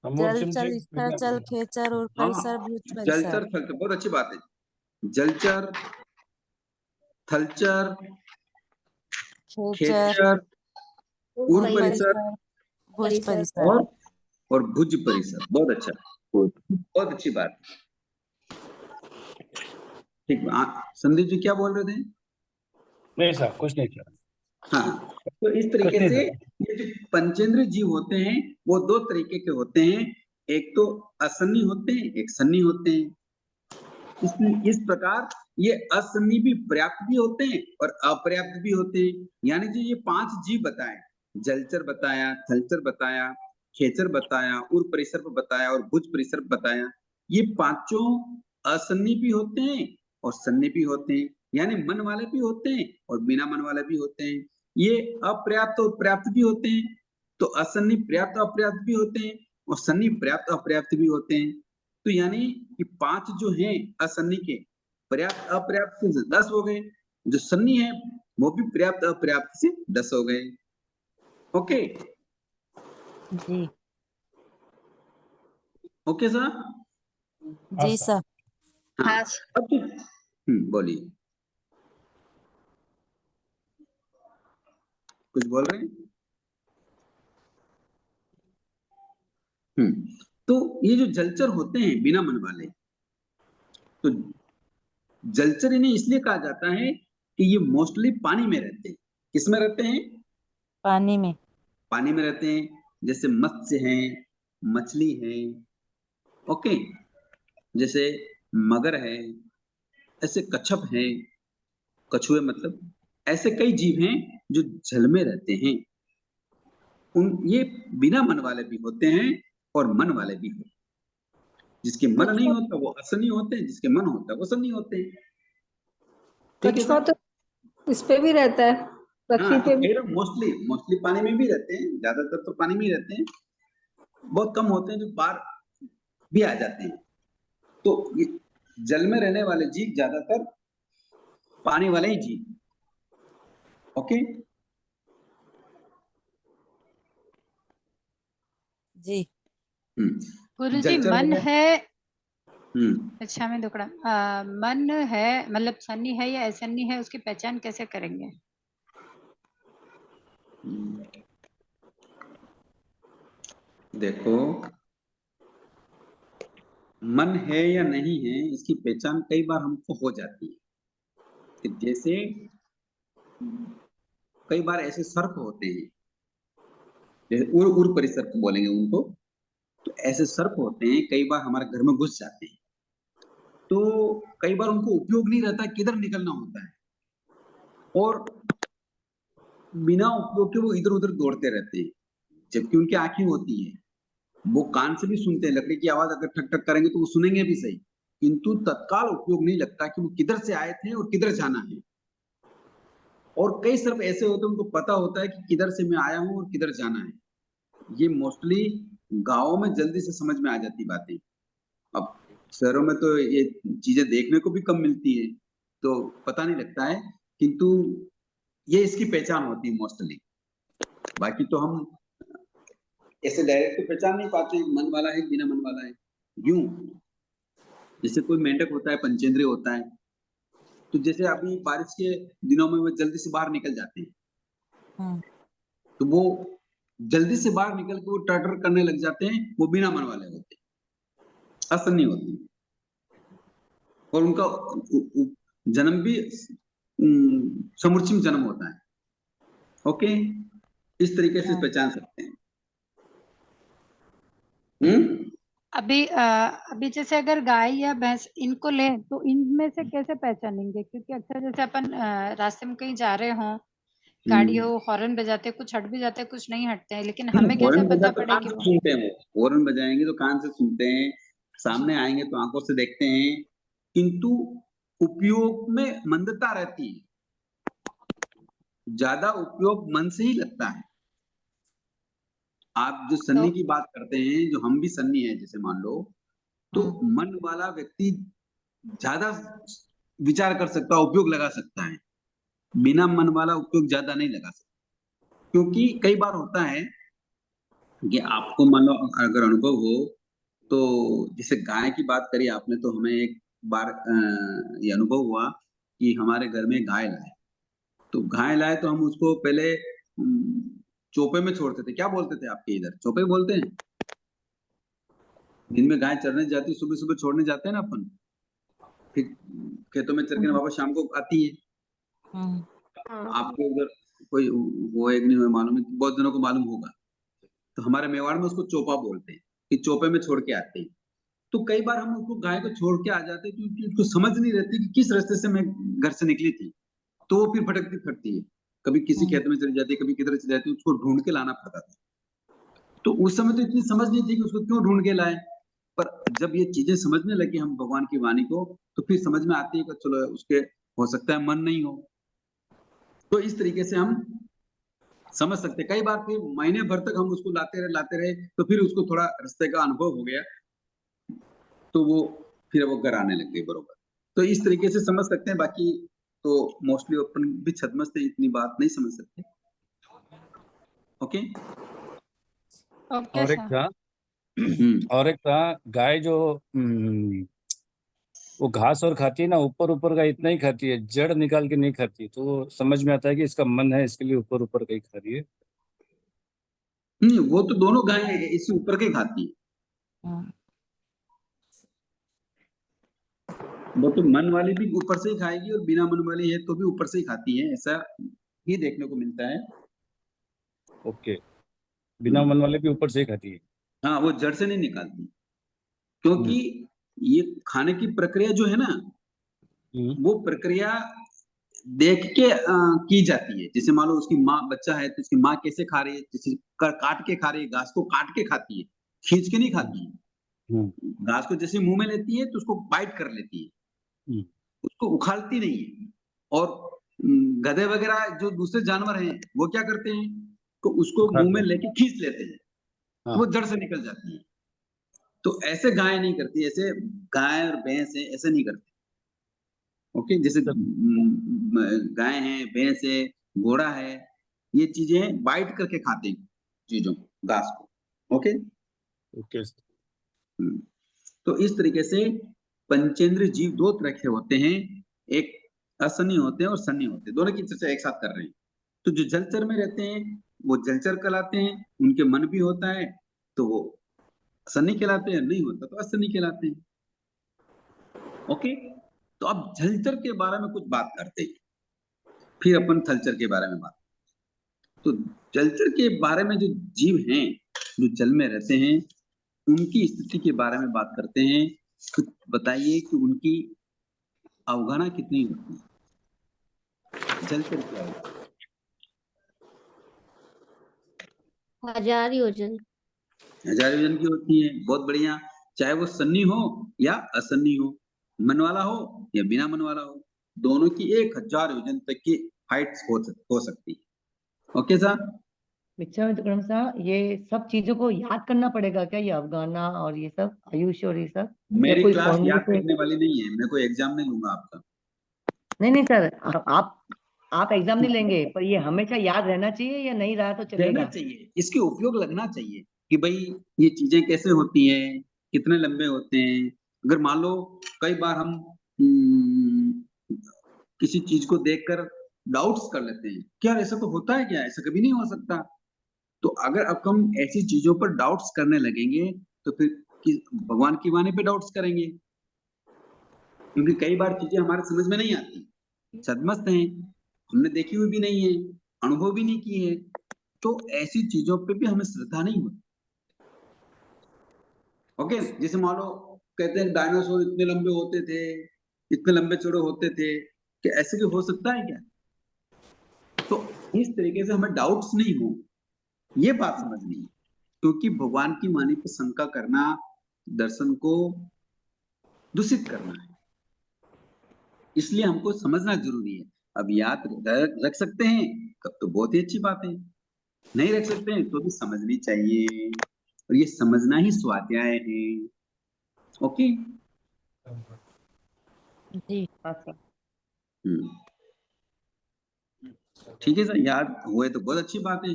जल चल स्थल चल खेचर और परिसर भूत जलचर परिसर। थलचर, बहुत अच्छी बात है। जलचर, थलचर, खेचर खेचर, उर परिसर भुज परिसर। और भुज परिसर। बहुत अच्छा, बहुत अच्छी बात। ठीक, संदीप जी क्या बोल रहे थे? नहीं साहब, कुछ नहीं किया। हाँ, तो इस तरीके से ये जो पंचेंद्रिय जीव होते हैं वो दो तरीके के होते हैं, एक तो असन्नी होते हैं, एक सन्नी होते हैं। इस प्रकार ये असन्नी भी पर्याप्त भी होते हैं और अपर्याप्त भी होते हैं। यानी जो ये पांच जीव बताए, जलचर बताया, थलचर बताया, खेचर बताया, उर परिसर बताया और भुज परिसर बताया, ये पांचों असन्नी भी होते हैं और सन्नी भी होते हैं, यानी मन वाले भी होते हैं और बिना मन वाले भी होते हैं। ये अपर्याप्त और पर्याप्त भी होते हैं, तो असन्नी पर्याप्त अपर्याप्त भी होते हैं और सन्नी पर्याप्त अपर्याप्त भी होते हैं। तो यानी कि पांच जो हैं असन्नी के, पर्याप्त अपर्याप्त से 10 हो गए, जो सन्नी है वो भी पर्याप्त अपर्याप्त से 10 हो गए। ओके जी, ओके सर। जी सर। हाँ, अब बोलिए, कुछ बोल रहे हैं? तो ये जो जलचर होते हैं बिना मन वाले, तो जलचर इन्हें इसलिए कहा जाता है कि ये मोस्टली पानी में रहते हैं। किसमें रहते हैं? पानी में। पानी में रहते हैं, जैसे मत्स्य हैं, मछली है, ओके, जैसे मगर है, ऐसे कच्छप है, कछुए मतलब, ऐसे कई जीव हैं जो जल में रहते हैं। ये बिना मन वाले भी होते हैं और मन वाले भी होते हैं। जिसके मन नहीं होता वो असनी होते हैं, जिसके मन होता है वो सन्नी होते हैं। कछुआ तो इस पे भी रहता है, पृथ्वी पे भी। मोस्टली पानी में भी रहते हैं, ज्यादातर तो पानी में ही रहते हैं, बहुत कम होते हैं जो बाहर भी आ जाते हैं। तो ये जल में रहने वाले जीव ज्यादातर पानी वाले ही जीव। ओके जी। गुरु जी मन है, अच्छा मैं दुकड़ा, मन है मतलब सन्नी है या असन्नी है, उसकी पहचान कैसे करेंगे? देखो, मन है या नहीं है इसकी पहचान कई बार हमको हो जाती है कि जैसे कई बार ऐसे सर्प होते हैं, जैसे उर परिसर को बोलेंगे उनको, तो ऐसे सर्प होते हैं कई बार हमारे घर में घुस जाते हैं, तो कई बार उनको उपयोग नहीं रहता, किधर निकलना होता है, और बिना उपयोग के वो इधर उधर दौड़ते रहते हैं, जबकि उनकी आंखें होती है, वो कान से भी सुनते हैं, लकड़ी की आवाज अगर ठक ठक करेंगे तो वो सुनेंगे भी सही, किंतु तत्काल उपयोग नहीं लगता कि वो किधर से आए थे और किधर जाना है। और कई सर्प ऐसे होते हैं उनको पता होता है कि किधर से मैं आया हूं और किधर जाना है। ये मोस्टली गांवों में जल्दी से समझ में आ जाती बातें, अब शहरों में तो ये चीजें देखने को भी कम मिलती है तो पता नहीं लगता है, किंतु ये इसकी पहचान होती है मोस्टली। बाकी तो हम ऐसे डायरेक्ट तो पहचान नहीं पाते मन वाला है बिना मन वाला है यूं। जैसे कोई मेंढक होता है, पंचेंद्रिय होता है, तो जैसे अभी बारिश के दिनों में वो जल्दी से बाहर निकल जाते हैं, तो वो जल्दी से बाहर निकल के वो टटर करने लग जाते हैं, वो बिना मन वाले होते हैं, असन्नी होते हैं, और उनका जन्म भी समुच्चय जन्म होता है। ओके, इस तरीके से पहचान सकते हैं। अभी जैसे अगर गाय या भैंस इनको ले तो इनमें से कैसे पहचानेंगे? क्योंकि अक्सर जैसे अपन रास्ते में कहीं जा रहे हो, गाड़ी हो, हॉर्न बजाते, कुछ हट भी जाते, कुछ नहीं हटते हैं, लेकिन हमें कैसे हॉर्न पता बजा तो पड़े कान कि से वो सुनते हैं, वो हॉर्न बजाएंगे तो कान से सुनते हैं, सामने आएंगे तो आंखों से देखते हैं, किंतु उपयोग में मंदता रहती है, ज्यादा उपयोग मन से ही लगता है। आप जो सन्नी की बात करते हैं, जो हम भी सन्नी है जैसे मान लो, तो मन वाला व्यक्ति ज्यादा विचार कर सकता है, उपयोग लगा सकता है, बिना मन वाला उपयोग ज्यादा नहीं लगा सकता। क्योंकि कई बार होता है कि आपको मान लो अगर अनुभव हो, तो जैसे गाय की बात करी आपने, तो हमें एक बार ये अनुभव हुआ कि हमारे घर में गाय लाए, तो गाय लाए तो हम उसको पहले चोपे में छोड़ते थे। क्या बोलते थे आपके इधर? चोपे बोलते हैं। दिन में गाय चरने जाती, सुबह सुबह छोड़ने जाते हैं ना अपन, फिर खेतों में चर के वापस शाम को आती है। आपको उधर कोई वो एक नहीं मालूम है, बहुत दिनों को मालूम होगा, तो हमारे मेवाड़ में उसको चोपा बोलते हैं, कि चोपे में छोड़ के आते हैं। तो कई बार हम उसको गाय को छोड़ के आ जाते, क्योंकि उसको समझ नहीं रहती कि किस रास्ते से मैं घर से निकली थी, तो वो फिर भटकती फिरती है, कभी किसी खेत में चली जाती है, कभी किधर चली जाती है, उसको ढूंढ के लाना पड़ता था। तो उस समय तो इतनी समझ नहीं थी कि उसको क्यों ढूंढ के लाए, पर जब ये चीजें समझने लगे हम भगवान की वाणी को, तो फिर समझ में आती है कि चलो उसके हो सकता है मन नहीं हो। तो इस तरीके से हम समझ सकते। कई बार फिर महीने भर तक हम उसको लाते रहे, तो फिर उसको थोड़ा रास्ते का अनुभव हो गया, तो वो फिर वो घर आने लग गई बरोबर। तो इस तरीके से समझ सकते हैं। बाकी तो मोस्टली अपन भी छदमस्त है, इतनी बात नहीं समझ सकते। ओके, और एक था गाय जो वो घास और खाती है ना, ऊपर ऊपर का इतना ही खाती है, जड़ निकाल के नहीं खाती, तो वो समझ में आता है कि इसका मन है, इसके लिए ऊपर ऊपर का ही खा रही है। वो तो दोनों गाय इससे ऊपर के खाती है। वो तो मन वाली भी ऊपर से ही खाएगी, और बिना मन वाली है तो भी ऊपर से ही खाती है, ऐसा ही देखने को मिलता है। ओके, बिना मन वाले भी ऊपर से ही खाती है। हाँ, वो जड़ से नहीं निकालती, क्योंकि ये खाने की प्रक्रिया जो है ना, वो प्रक्रिया देख के की जाती है। जैसे मान लो उसकी माँ बच्चा है, तो उसकी माँ कैसे खा रही है, जैसे काट के खा रही है, घास को काट के खाती है, खींच के नहीं खाती है। घास को जैसे मुंह में लेती है तो उसको बाइट कर लेती है, उसको उखाड़ती नहीं है। और गधे वगैरह जो दूसरे जानवर हैं, वो क्या करते हैं, तो उसको मुंह में लेके खींच लेते हैं, तो वो जड़ से निकल जाती है। तो ऐसे गाय नहीं करती, ऐसे गाय और भैंस है ऐसे नहीं करती। ओके, जैसे गाय है, भैंस है, घोड़ा है, ये चीजें बाइट करके खाते हैं चीजों, घास को। Okay, okay. तो इस तरीके से पंचेंद्रिय जीव दो तरह के होते हैं, एक असन्नी होते हैं और सन्नी होते हैं। दोनों की चर्चा एक साथ कर रहे हैं। तो जो जलचर में रहते हैं वो जलचर कहलाते हैं, उनके मन भी होता है तो वो सन्नी कहलाते हैं, नहीं होता तो असन्नी कहलाते हैं। ओके, तो अब जलचर के बारे में कुछ बात करते हैं, फिर अपन थलचर के बारे में बात। तो जलचर के बारे में जो जीव हैं, जो जल में रहते हैं, उनकी स्थिति के बारे में बात करते हैं। तो बताइए कि उनकी अवगणना कितनी होती है? जलचर क्या होता है? 1000 योजन। 1000 योजन की होती है। बहुत बढ़िया। चाहे वो सन्नी हो या असन्नी हो, मन वाला हो या बिना मन वाला हो, दोनों की 1000 योजन तक की हाइट्स हो सकती है। ओके सर, विक्रम साहब, ये सब चीजों को याद करना पड़ेगा क्या, ये अवगाना और ये सब आयुष और ये सब? मेरी कोई क्लास फॉर्मूले याद से? करने वाली नहीं है, मैं कोई एग्जाम नहीं लूंगा आपका। नहीं सर, आप एग्जाम नहीं लेंगे, पर ये हमेशा याद रहना चाहिए या नहीं रहा तो रहना चलेगा? चाहिए, इसके उपयोग लगना चाहिए कि भाई ये चीजें कैसे होती हैं, कितने लंबे होते हैं, अगर मान लो कई बार हम किसी चीज को देखकर डाउट्स कर लेते हैं, क्या ऐसा तो होता है क्या, ऐसा कभी नहीं हो सकता। तो अगर अब हम ऐसी चीजों पर डाउट्स करने लगेंगे तो फिर भगवान की वाणी पे डाउट्स करेंगे, क्योंकि कई बार चीजें हमारे समझ में नहीं आती, सदमस्त हैं, हमने देखी हुई भी नहीं है, अनुभव भी नहीं की है, तो ऐसी चीजों पे भी हमें श्रद्धा नहीं होती। ओके, जैसे मान लो कहते हैं डायनासोर इतने लंबे होते थे, इतने लंबे चौड़े होते थे, कि ऐसे भी हो सकता है क्या? तो इस तरीके से हमें डाउट्स नहीं हो, ये बात समझनी है, क्योंकि भगवान की वाणी पर शंका करना दर्शन को दूषित करना है, इसलिए हमको समझना जरूरी है। अब याद रख सकते हैं तब तो बहुत ही अच्छी बात है, नहीं रख सकते हैं तो भी समझनी चाहिए, और ये समझना ही स्वाध्याय है। ओके जी। हाँ सर। ठीक है सर, याद हुए तो बहुत अच्छी बात है,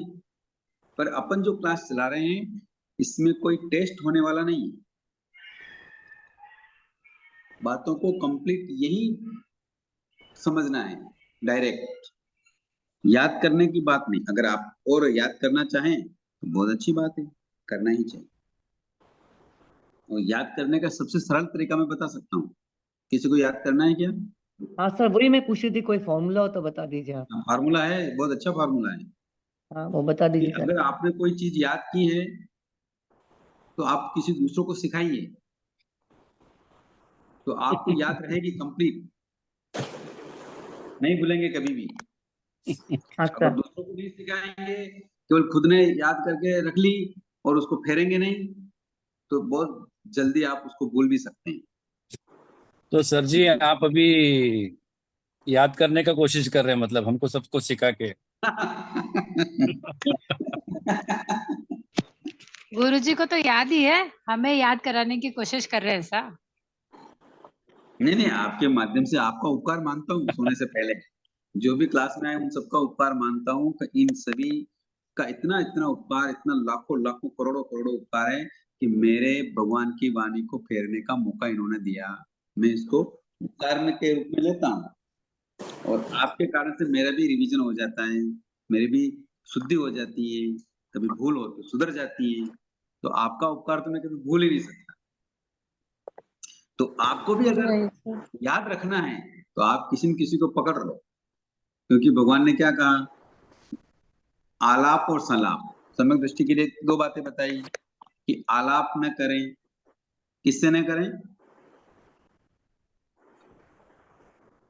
पर अपन जो क्लास चला रहे हैं इसमें कोई टेस्ट होने वाला नहीं है, बातों को कंप्लीट यही समझना है, डायरेक्ट याद करने की बात नहीं। अगर आप और याद करना चाहें तो बहुत अच्छी बात है, करना ही चाहिए। और याद करने का सबसे सरल तरीका मैं बता सकता हूँ, किसी को याद करना है क्या? हाँ सर, वही मैं पूछ रही थी, कोई फॉर्मूला हो तो बता दीजिए आप। फार्मूला है, बहुत अच्छा फार्मूला है हाँ वो बता कि दीजिए सर। अगर आपने कोई चीज याद की है तो आप किसी दूसरों को सिखाइए, तो आपको याद रहेगी कंप्लीट, नहीं भूलेंगे कभी भी। अच्छा। अगर दूसरों को नहीं सिखाएंगे, केवल खुद ने याद करके रख ली और उसको फेरेंगे नहीं, तो बहुत जल्दी आप उसको भूल भी सकते हैं। तो सर जी आप अभी याद करने का कोशिश कर रहे हैं, मतलब हमको सबको सिखा के। गुरुजी को तो याद ही है, हमें याद कराने की कोशिश कर रहे हैं ऐसा। नहीं नहीं, आपके माध्यम से आपका उपकार मानता हूँ, सोने से पहले जो भी क्लास में आए उन सबका उपकार मानता हूँ कि इन सभी का इतना इतना उपकार, इतना लाखों लाखों करोड़ों करोड़ों उपकार है कि मेरे भगवान की वाणी को फेरने का मौका इन्होंने दिया, मैं इसको उपकार के रूप में लेता हूँ। और आपके कारण से मेरा भी रिवीजन हो जाता है, मेरी भी शुद्धि हो जाती है, कभी भूल हो तो सुधर जाती है, तो आपका उपकार तो मैं कभी भूल ही नहीं सकता। तो आपको भी अगर वही सर। याद रखना है तो आप किसी न किसी को पकड़ लो, क्योंकि भगवान ने क्या कहा, आलाप और सलाप, सम्यक दृष्टि के लिए दो बातें बताई कि आलाप न करें, किससे न करें,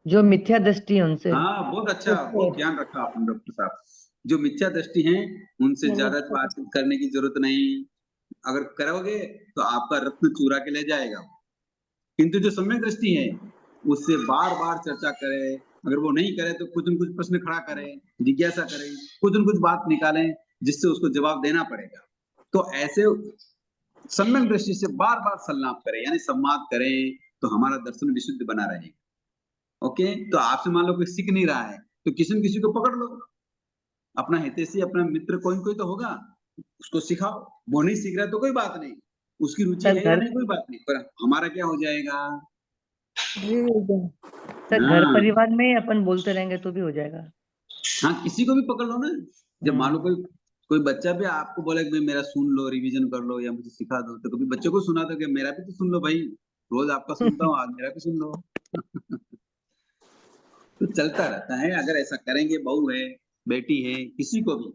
जो मिथ्या दृष्टि है उनसे। हाँ बहुत अच्छा, बहुत ध्यान रखा आपने डॉक्टर साहब, जो मिथ्या दृष्टि हैं उनसे ज्यादा बातचीत करने की जरूरत नहीं, अगर करोगे तो आपका रत्न चुरा के ले जाएगा, किंतु जो सम्यक दृष्टि है उससे बार बार चर्चा करे, अगर वो नहीं करे तो कुछ न कुछ प्रश्न खड़ा करें, जिज्ञासा करें, कुछ न कुछ बात निकालें जिससे उसको जवाब देना पड़ेगा। तो ऐसे सम्यक दृष्टि से बार बार संलाप करें, यानी संवाद करें, तो हमारा दर्शन विशुद्ध बना रहेगा। ओके, तो आपसे मान लो कोई सीख नहीं रहा है तो किसी न किसी को पकड़ लो, अपना हितैषी, अपना मित्र कोई कोई तो होगा, उसको सिखाओ। वो नहीं सीख रहा तो कोई बात नहीं, उसकी रुचि सर है या घर नहीं कोई बात नहीं, पर हमारा क्या हो जाएगा। सर घर हाँ परिवार में ही अपन बोलते रहेंगे तो भी हो जाएगा। हाँ, किसी को भी पकड़ लो ना, जब मान लो हम्म। कोई बच्चा भी आपको बोले कि भाई मेरा सुन लो, रिवीजन कर लो या मुझे सिखा दो, तो कभी बच्चे को सुना दो कि मेरा भी तो सुन लो भाई, रोज आपका सुनता हूँ, आज मेरा भी सुन लो। तो चलता रहता है, अगर ऐसा करेंगे, बहू है, बेटी है, किसी को भी,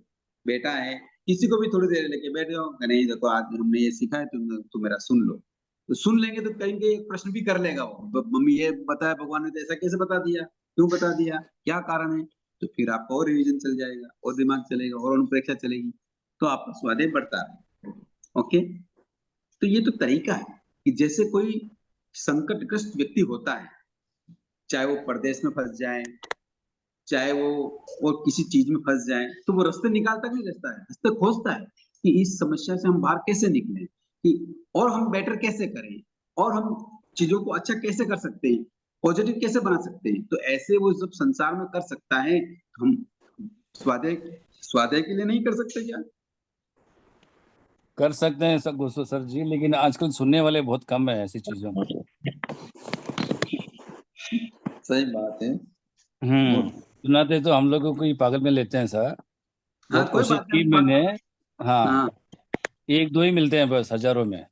बेटा है, किसी को भी थोड़ी देर लेके बैठ जाओ, नहीं देखो आज हमने ये सीखा है, तुम मेरा सुन लो, तो सुन लेंगे तो कहीं एक प्रश्न भी कर लेगा वो, मम्मी ये बताया भगवान ने तो ऐसा कैसे बता दिया, क्यों बता दिया, क्या कारण है, तो फिर आपका और रिवीजन चल जाएगा, और दिमाग चलेगा, और अनुप्रेक्षा चलेगी, तो आपका स्वाध्याय बढ़ता है। ओके, तो ये तो तरीका है कि जैसे कोई संकटग्रस्त व्यक्ति होता है, चाहे वो परदेश में फंस जाए, चाहे वो और किसी चीज में फंस जाए, तो वो रास्ते निकालता नहीं रहता है, रास्ते खोजता है कि इस समस्या से हम बाहर कैसे निकलें, कि और हम बेटर कैसे करें, और हम चीजों को अच्छा कैसे कर सकते हैं, पॉजिटिव कैसे बना सकते हैं। तो ऐसे वो जब संसार में कर सकता है, हम स्वाध्याय स्वाध्याय के लिए नहीं कर सकते क्या? कर सकते हैं सब गुस्सो सर जी, लेकिन आजकल सुनने वाले बहुत कम है ऐसी चीजों में। सही बात है। वो सुनाते तो हम लोगों को ही पागल में लेते हैं सर। हाँ, बहुत कोई कोशिश बात की नहीं, मैंने। हाँ, हाँ एक दो ही मिलते हैं बस हजारों में।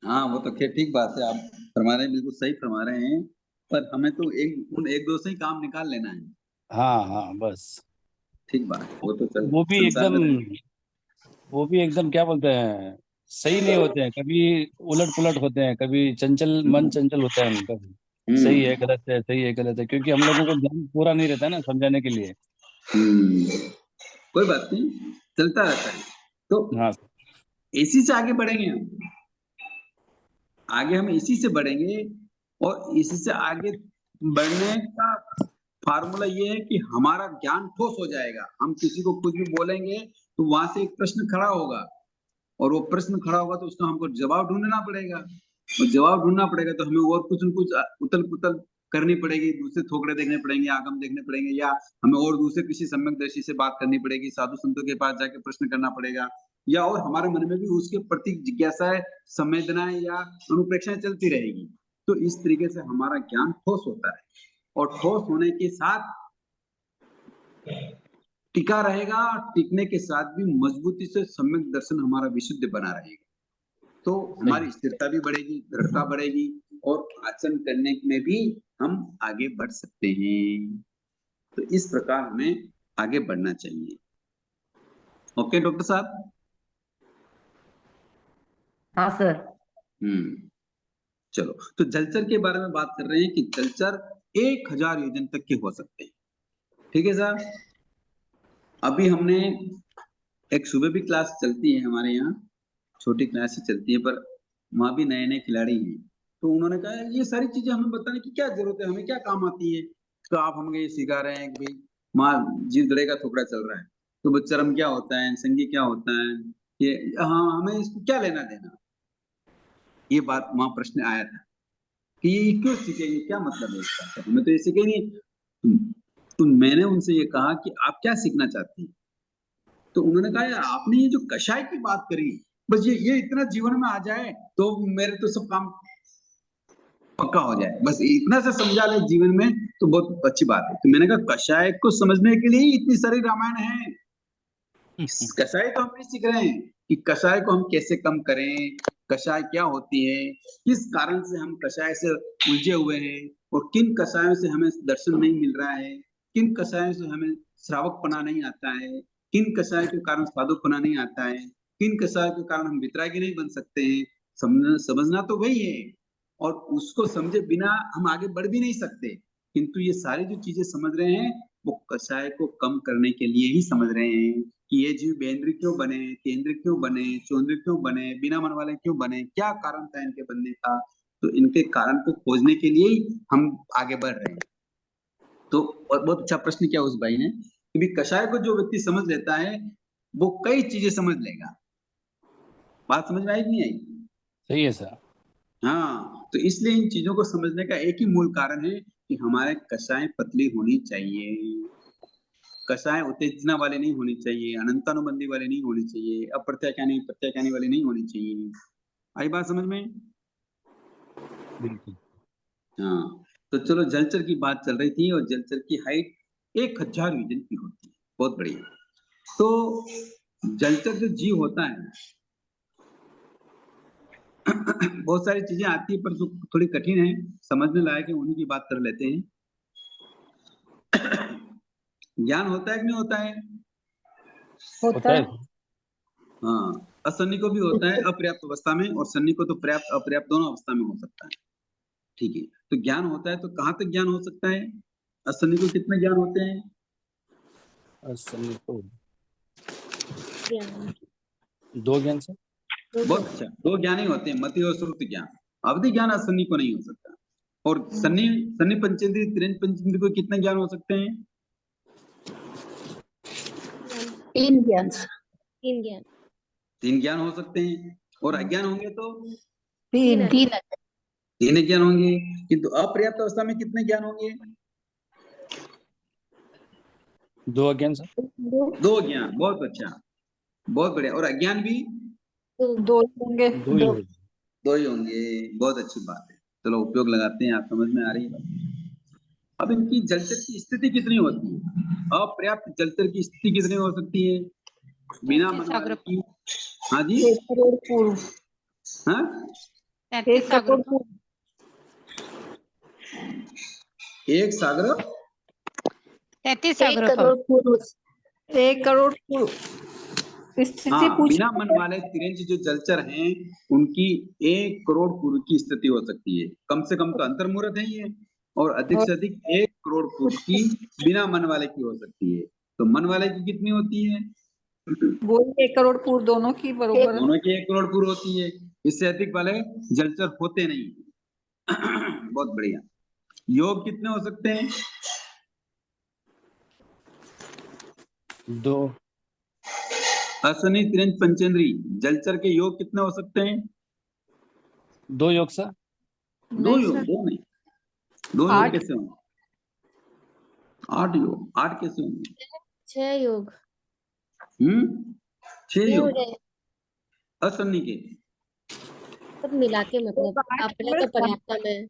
हाँ, वो तो खैर ठीक बात है, आप फरमा रहे हैं, बिल्कुल सही फरमा रहे हैं। पर हमें तो उन एक दो से ही काम निकाल लेना है। हाँ हाँ बस। ठीक बात है, वो तो वो भी संसार एकदम में रहे। वो भी एकदम क्या बोलते हैं, सही नहीं होते हैं, कभी उलट पुलट होते हैं, कभी चंचल मन चंचल होता है उनका। सही है गलत है, सही है गलत है, क्योंकि हम लोगों को ज्ञान पूरा नहीं रहता है ना समझाने के लिए। कोई बात नहीं, चलता रहता है। तो हाँ इसी से आगे बढ़ेंगे हम इसी से बढ़ेंगे, और इसी से आगे बढ़ने का फार्मूला ये है कि हमारा ज्ञान ठोस हो जाएगा। हम किसी को कुछ भी बोलेंगे तो वहां से एक प्रश्न खड़ा होगा, और वो प्रश्न खड़ा होगा तो उसका हमको जवाब ढूंढना पड़ेगा, और जवाब ढूंढना पड़ेगा तो हमें और कुछ न कुछ उतल पुतल करनी पड़ेगी, दूसरे थोकड़े देखने पड़ेंगे, आगम देखने पड़ेंगे, या हमें और दूसरे किसी सम्यकदर्शी से बात करनी पड़ेगी, साधु संतों के पास जाके प्रश्न करना पड़ेगा, या और हमारे मन में भी उसके प्रति जिज्ञासाएं, संवेदनाएं या अनुप्रेक्षाएं चलती रहेगी। तो इस तरीके से हमारा ज्ञान ठोस होता है, और ठोस होने के साथ टिका रहेगा, और टिकने के साथ भी मजबूती से सम्यक दर्शन हमारा विशुद्ध बना रहेगा। तो हमारी स्थिरता भी बढ़ेगी, दृढ़ता बढ़ेगी, और आचरण करने में भी हम आगे बढ़ सकते हैं। तो इस प्रकार हमें आगे बढ़ना चाहिए। ओके डॉक्टर साहब। हाँ सर। चलो, तो जलचर के बारे में बात कर रहे हैं कि जलचर 1000 योजन तक के हो सकते हैं। ठीक है सर। अभी हमने एक सुबह भी क्लास चलती है हमारे यहाँ, छोटी क्लास ही चलती है, पर वहां भी नए नए खिलाड़ी हैं। तो उन्होंने कहा ये सारी चीजें हमें बताने की क्या जरूरत है, हमें क्या काम आती है। तो आप हमें ये सिखा रहे हैं कि भाई माँ जीव दड़े का थोपड़ा चल रहा है, तो वो चरम क्या होता है, संगी क्या होता है, ये हाँ हमें इसको क्या लेना देना। ये बात वहां प्रश्न आया था कि ये क्यों सीखेंगे, क्या मतलब है इसका, तो हमें तो ये सीखे नहीं। तो मैंने उनसे ये कहा कि आप क्या सीखना चाहती हैं। तो उन्होंने कहा यार आपने ये जो कषाय की बात करी, बस ये इतना जीवन में आ जाए तो मेरे तो सब काम पक्का हो जाए, बस इतना से समझा ले जीवन में तो बहुत अच्छी बात है। तो मैंने कहा कषाय को समझने के लिए ही इतनी सारी रामायण है। कषाय तो हम नहीं सीख रहे हैं कि कषाय को हम कैसे कम करें, कषाय क्या होती है, किस कारण से हम कषाय से उलझे हुए हैं, और किन कषायों से हमें दर्शन नहीं मिल रहा है, किन कषायों से हमें श्रावकपना नहीं आता है, किन कषाय के कारण साधुपना नहीं आता है, किन कषाय के कारण हम वितरागी नहीं बन सकते हैं। समझना तो वही है, और उसको समझे बिना हम आगे बढ़ भी नहीं सकते। किंतु ये सारी जो चीजें समझ रहे हैं वो कषाय को कम करने के लिए ही समझ रहे हैं कि ये जीव बेंद्र क्यों बने, केंद्र क्यों बने, चौंद्र क्यों बने, बिना मन वाले क्यों बने, क्या कारण था इनके बनने का। तो इनके कारण को खोजने के लिए ही हम आगे बढ़ रहे हैं। तो बहुत अच्छा प्रश्न किया उस भाई ने कि भी कषाय को जो व्यक्ति समझ लेता है वो कई चीजें समझ लेगा। बात समझ में आई कि नहीं आई? सही है सर। हाँ, तो इसलिए इन चीजों को समझने का एक ही मूल कारण है कि हमारे कषाय पतली होनी चाहिए। कषाय उत्तेजना वाले नहीं होनी चाहिए, अनंतानुबंधी वाले नहीं होनी चाहिए, प्रत्याख्यानी वाले नहीं होनी चाहिए। आई बात समझ में? बिल्कुल। हाँ, तो चलो जलचर की बात चल रही थी, और जलचर की हाइट 1000 योजन की होती है, बहुत बढ़िया। तो जलचर जो जीव होता है बहुत सारी चीजें आती है पर जो थोड़ी कठिन है समझने लायक है, उन्हीं की बात कर लेते हैं। ज्ञान होता है कि नहीं होता है? होता है। हाँ, असन्नी को भी होता है अपर्याप्त अवस्था में, और सन्नी को तो पर्याप्त अपर्याप्त दोनों अवस्था में हो सकता है। ठीक है, तो ज्ञान होता है तो कहाँ तक ज्ञान हो सकता है? असन्नी को कितने ज्ञान होते हैं? असन्नी को ज्ञान 2 ज्ञान से। बहुत अच्छा, 2 ज्ञान ही होते हैं, मति और श्रुति ज्ञान। अवधि ज्ञान असन्नी को नहीं हो सकता। और सन्नी सन्नी पंचेंद्रिय तिरंज पंचेंद्रिय को कितने ज्ञान हो सकते हैं? 3 ज्ञान। 3 ज्ञान। 3 ज्ञान हो सकते हैं, और अज्ञान होंगे तो 3 3 ज्ञान होंगे। किंतु अपर्याप्त अवस्था में कितने ज्ञान होंगे? 2 अज्ञान सर। 2 ज्ञान। बहुत अच्छा, बहुत बढ़िया। और अज्ञान भी दो ही होंगे। दो ही दो। होते हैं। दो ही होंगे, बहुत अच्छी बात है। चलो उपयोग लगाते हैं, आप समझ में आ रही है बात। अब इनकी जलचर की स्थिति कितनी होती है? अपर्याप्त जलचर की स्थिति कितनी हो सकती है बिना मन वाले की? हाँ जी, 1 करोड़ पूर्व। हाँ 33 1 करोड़ सागरों पूर्व। एक सागर 33 एक सागरों का करोड़ पूर्व। 1 करोड़ पूर्व स्थिति हाँ पूछ बिना मन वाले तिरंज जो जलचर हैं उनकी 1 करोड़ पूर्व की स्थिति हो सकती है। कम से कम तो अंतर्मुहूर्त है ये, और अधिक से अधिक 1 करोड़ पूर्व की बिना मन वाले की हो सकती है। तो मन वाले की कितनी होती है? बोलिए 1 करोड़ पूर्व दोनों की बरोबर। दोनों की 1 करोड़ पूर्व होती है। इससे अधिक वाले जलचर होते नहीं। बहुत बढ़िया। योग कितने हो सकते हैं? 2 असनी तिरंज पंचेंद्री जलचर के योग कितने हो सकते हैं? 2 योग सर। दो नहीं योग, सर, 2 नहीं। 2 योग 8 कैसे होंगे? 8 योग, 8 कैसे होंगे? 6 योग 6 6 हो योग जाए असनी के। सब मिला के, मतलब 8 अपना तो पर्याप्तम है।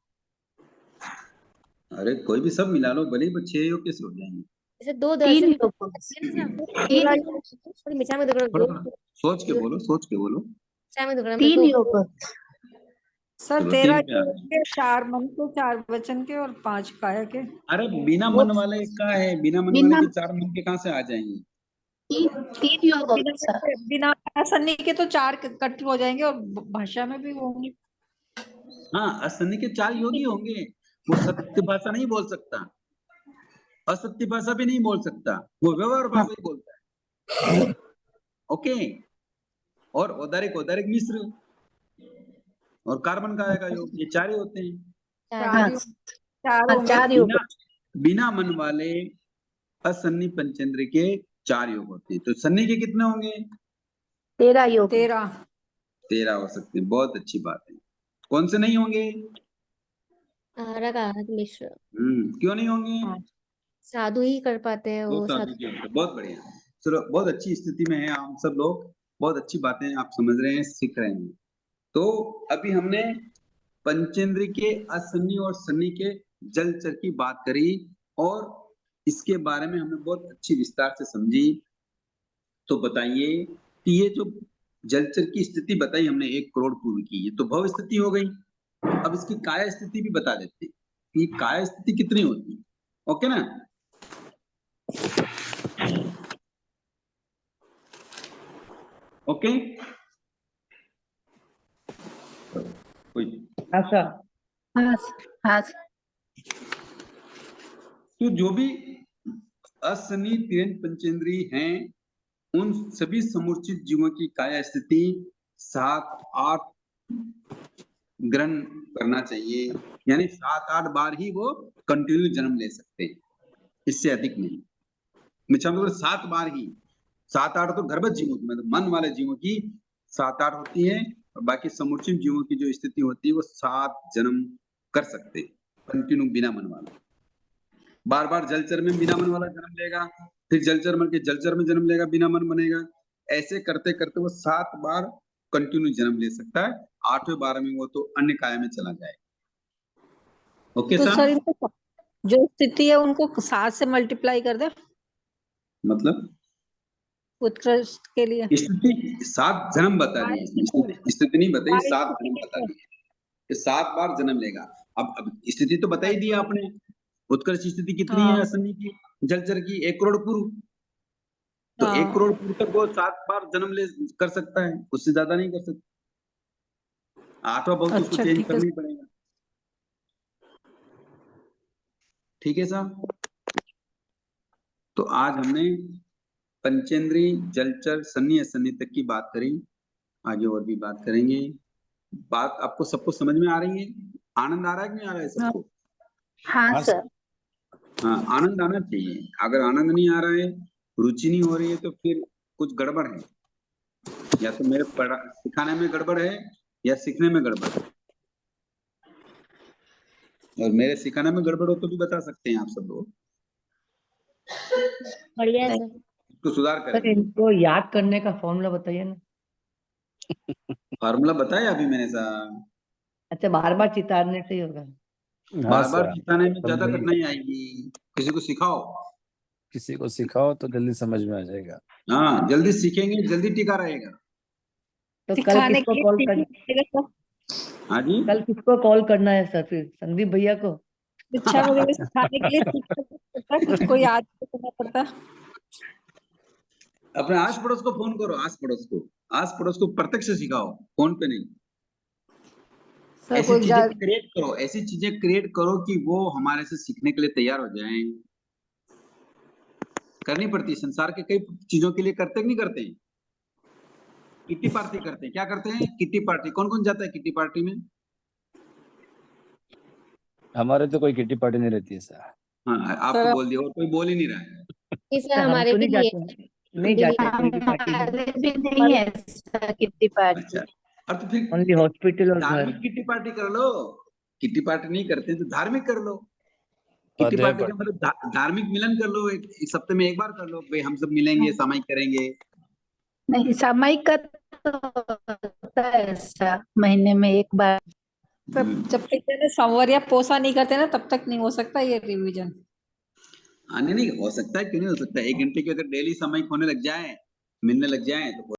अरे कोई भी सब मिला लो, भले ही, पर 6 योग कैसे हो जाएंगे? जैसे 2 तीन दर्शन योग। तीन मिचा में दुगड़ा थोड़ा थोड़ा सोच के बोलो, सोच के बोलो। मिचा में दुगड़ा तीन योग। सर चलो 13 3 पे आ गए। के 4 मन के 4 वचन के और 5 काया के। अरे बिना मन वाले का है, बिना मन वाले के 4 मन के कहाँ से आ जाएंगे? तीन योग हो बिना सर। बिना असनी के तो 4 इकट्ठे हो जाएंगे और भाषा में भी होंगे। हाँ असनी के 4 योगी होंगे। वो सत्य भाषा नहीं बोल सकता, असत्य भाषा भी नहीं बोल सकता, वो व्यवहार भाषा ही बोलता है। ओके। और औदारिक औदारिक मिश्र और कार्बन का आएगा योग, ये 4 ही होते हैं। 4 हाँ, होंगे। 4 योग। बिना मन वाले असन्नी पंचेंद्र के 4 योग होते हैं। तो सन्नी के कितने होंगे? 13 योग। 13 हो सकते हैं। बहुत अच्छी बात है। कौन से नहीं होंगे? आरक आरक मिश्र क्यों नहीं होंगे? साधु ही कर पाते हैं वो वो साधु साधु। के होते हैं। बहुत बढ़िया। चलो बहुत अच्छी स्थिति में है हम सब लोग, बहुत अच्छी बातें आप समझ रहे हैं, सीख रहे हैं। तो अभी हमने पंचेंद्र के असन्नी और सन्नी के जलचर की बात करी, और इसके बारे में हमने बहुत अच्छी विस्तार से समझी। तो बताइए कि ये जो जलचर की स्थिति बताई हमने 1 करोड़ पूर्व की, ये तो भव स्थिति हो गई। अब इसकी काया स्थिति भी बता देते हैं कि काया स्थिति कितनी होती है। ओके ना? ओके। कोई अच्छा, हाँ हाँ। तो जो भी असनी तिरंज पंचेंद्री हैं, उन सभी समूर्छित जीवों की काया स्थिति 7-8 ग्रहण करना चाहिए। यानी 7-8 बार ही वो कंटिन्यू जन्म ले सकते हैं, इससे अधिक नहीं। मतलब 7 बार ही, 7-8 तो गर्भस्थ जीवों की, मतलब मन वाले जीवों की 7-8 होती है, और बाकी समूर्छित जीवों की जो स्थिति होती है वो 7 जन्म कर सकते हैं कंटिन्यू बिना मन वाला। बार बार जलचर में बिना मन वाला जन्म लेगा, फिर जलचर मर के जलचर में जन्म लेगा, बिना मन बनेगा। ऐसे करते करते वो 7 बार कंटिन्यू जन्म ले सकता है। 8वें बार में वो तो अन्य काया में चला जाए। ओके तो सर? सर इनको जो स्थिति है उनको 7 से मल्टीप्लाई कर दे मतलब उत्कृष्ट के लिए। स्थिति 7 जन्म बता दी है, स्थिति नहीं बताई, 7 जन्म बता दी है कि 7 बार जन्म लेगा। अब स्थिति तो बताई दी आपने। उत्कर्ष स्थिति कितनी है असनी की, जलचर की? 1 करोड़ पूर्व। तो 1 करोड़ पूर्व तक वो 7 बार जन्म ले कर सकता है, उससे ज्यादा नहीं कर सकता। 8वां बहुत उसको अच्छा, चेंज ठीक है। करना ही पड़ेगा। ठीक है साहब? तो आज हमने पंचेंद्री, जलचर, सन्नी असन्नी तक की बात करी। आगे और भी बात करेंगे। बात आपको सबको समझ में आ रही है? आनंद आ रहा है कि नहीं आ रहा है सबको? हाँ हाँ सर। हाँ, आनंद आना चाहिए। अगर आनंद नहीं आ रहा है, रुचि नहीं हो रही है, तो फिर कुछ गड़बड़ है। या तो मेरे सिखाने में गड़बड़ है, या सीखने में गड़बड़ है। और मेरे सिखाने में गड़बड़ हो तो भी बता सकते हैं आप सब लोग, बढ़िया है सर। तो सुधार सर करेंगे। इनको याद करने का फॉर्मूला बताइए ना। फॉर्मूला बताया अभी मैंने साहब। अच्छा, बार बार चितारने से ही होगा। हाँ बार बार सर, चिताने में ज्यादा समझ कठिनाई आएगी, किसी को सिखाओ। किसी को सिखाओ तो जल्दी समझ में आ जाएगा। हाँ, जल्दी सीखेंगे, जल्दी टीका रहेगा। तो कल सिखाने किसको के लिए कॉल सीखने कर पड़ेगा सर। हाँ जी। कल किसको कॉल करना है सर? फिर संदीप भैया को? शिक्षा वगैरह सिखाने के लिए सीखना पड़ता है, कुछ कोई आज तो करना पड़ता। अपने आस पड़ोस को फोन करो, आस पड़ोस को प्रत्यक्ष सिखाओ, फोन पे नहीं। सर ऐसी कोई चीजें क्रिएट करो, ऐसी चीजें क्रिएट करो कि वो हमारे से सीखने के लिए तैयार हो जाएं। करनी पड़ती है, संसार के कई चीजों के लिए करते नहीं करते हैं। किट्टी पार्टी करते हैं, क्या करते हैं? Kitty party. कौन कौन जाता है किट्टी पार्टी में? हमारे तो कोई किटी पार्टी नहीं रहती है सर। हाँ, आपको बोल दिया, और कोई बोल ही नहीं रहा है। जी सर, हम हमारे तो भी नहीं नहीं जाते, है। नहीं जाते किटी पार्टी में। हमारे भी नहीं है ऐसा किट्टी पार्टी। अच्छा, और तो फिर ओनली हॉस्पिटल और घर। धार्मिक किट्टी पार्टी कर लो। किट्टी पार्टी नहीं करते तो धार्मिक कर लो। किट्टी स्वाध्याय पार्टी का पार्टी। मतलब धार्मिक मिलन कर लो, एक सप्ताह में एक बार कर लो, भाई हम सब मिलेंगे, सामायिक करेंगे। नहीं, सामायिक का तो होता है ऐसा, महीने में एक बार। सर जब तक मैंने संवर या पोसा नहीं करते ना, तब तक नहीं हो सकता ये रिवीजन। नहीं नहीं, हो सकता है, क्यों नहीं हो सकता है। 1 घंटे की अगर डेली सामायिक होने लग जाए, मिलने लग जाए तो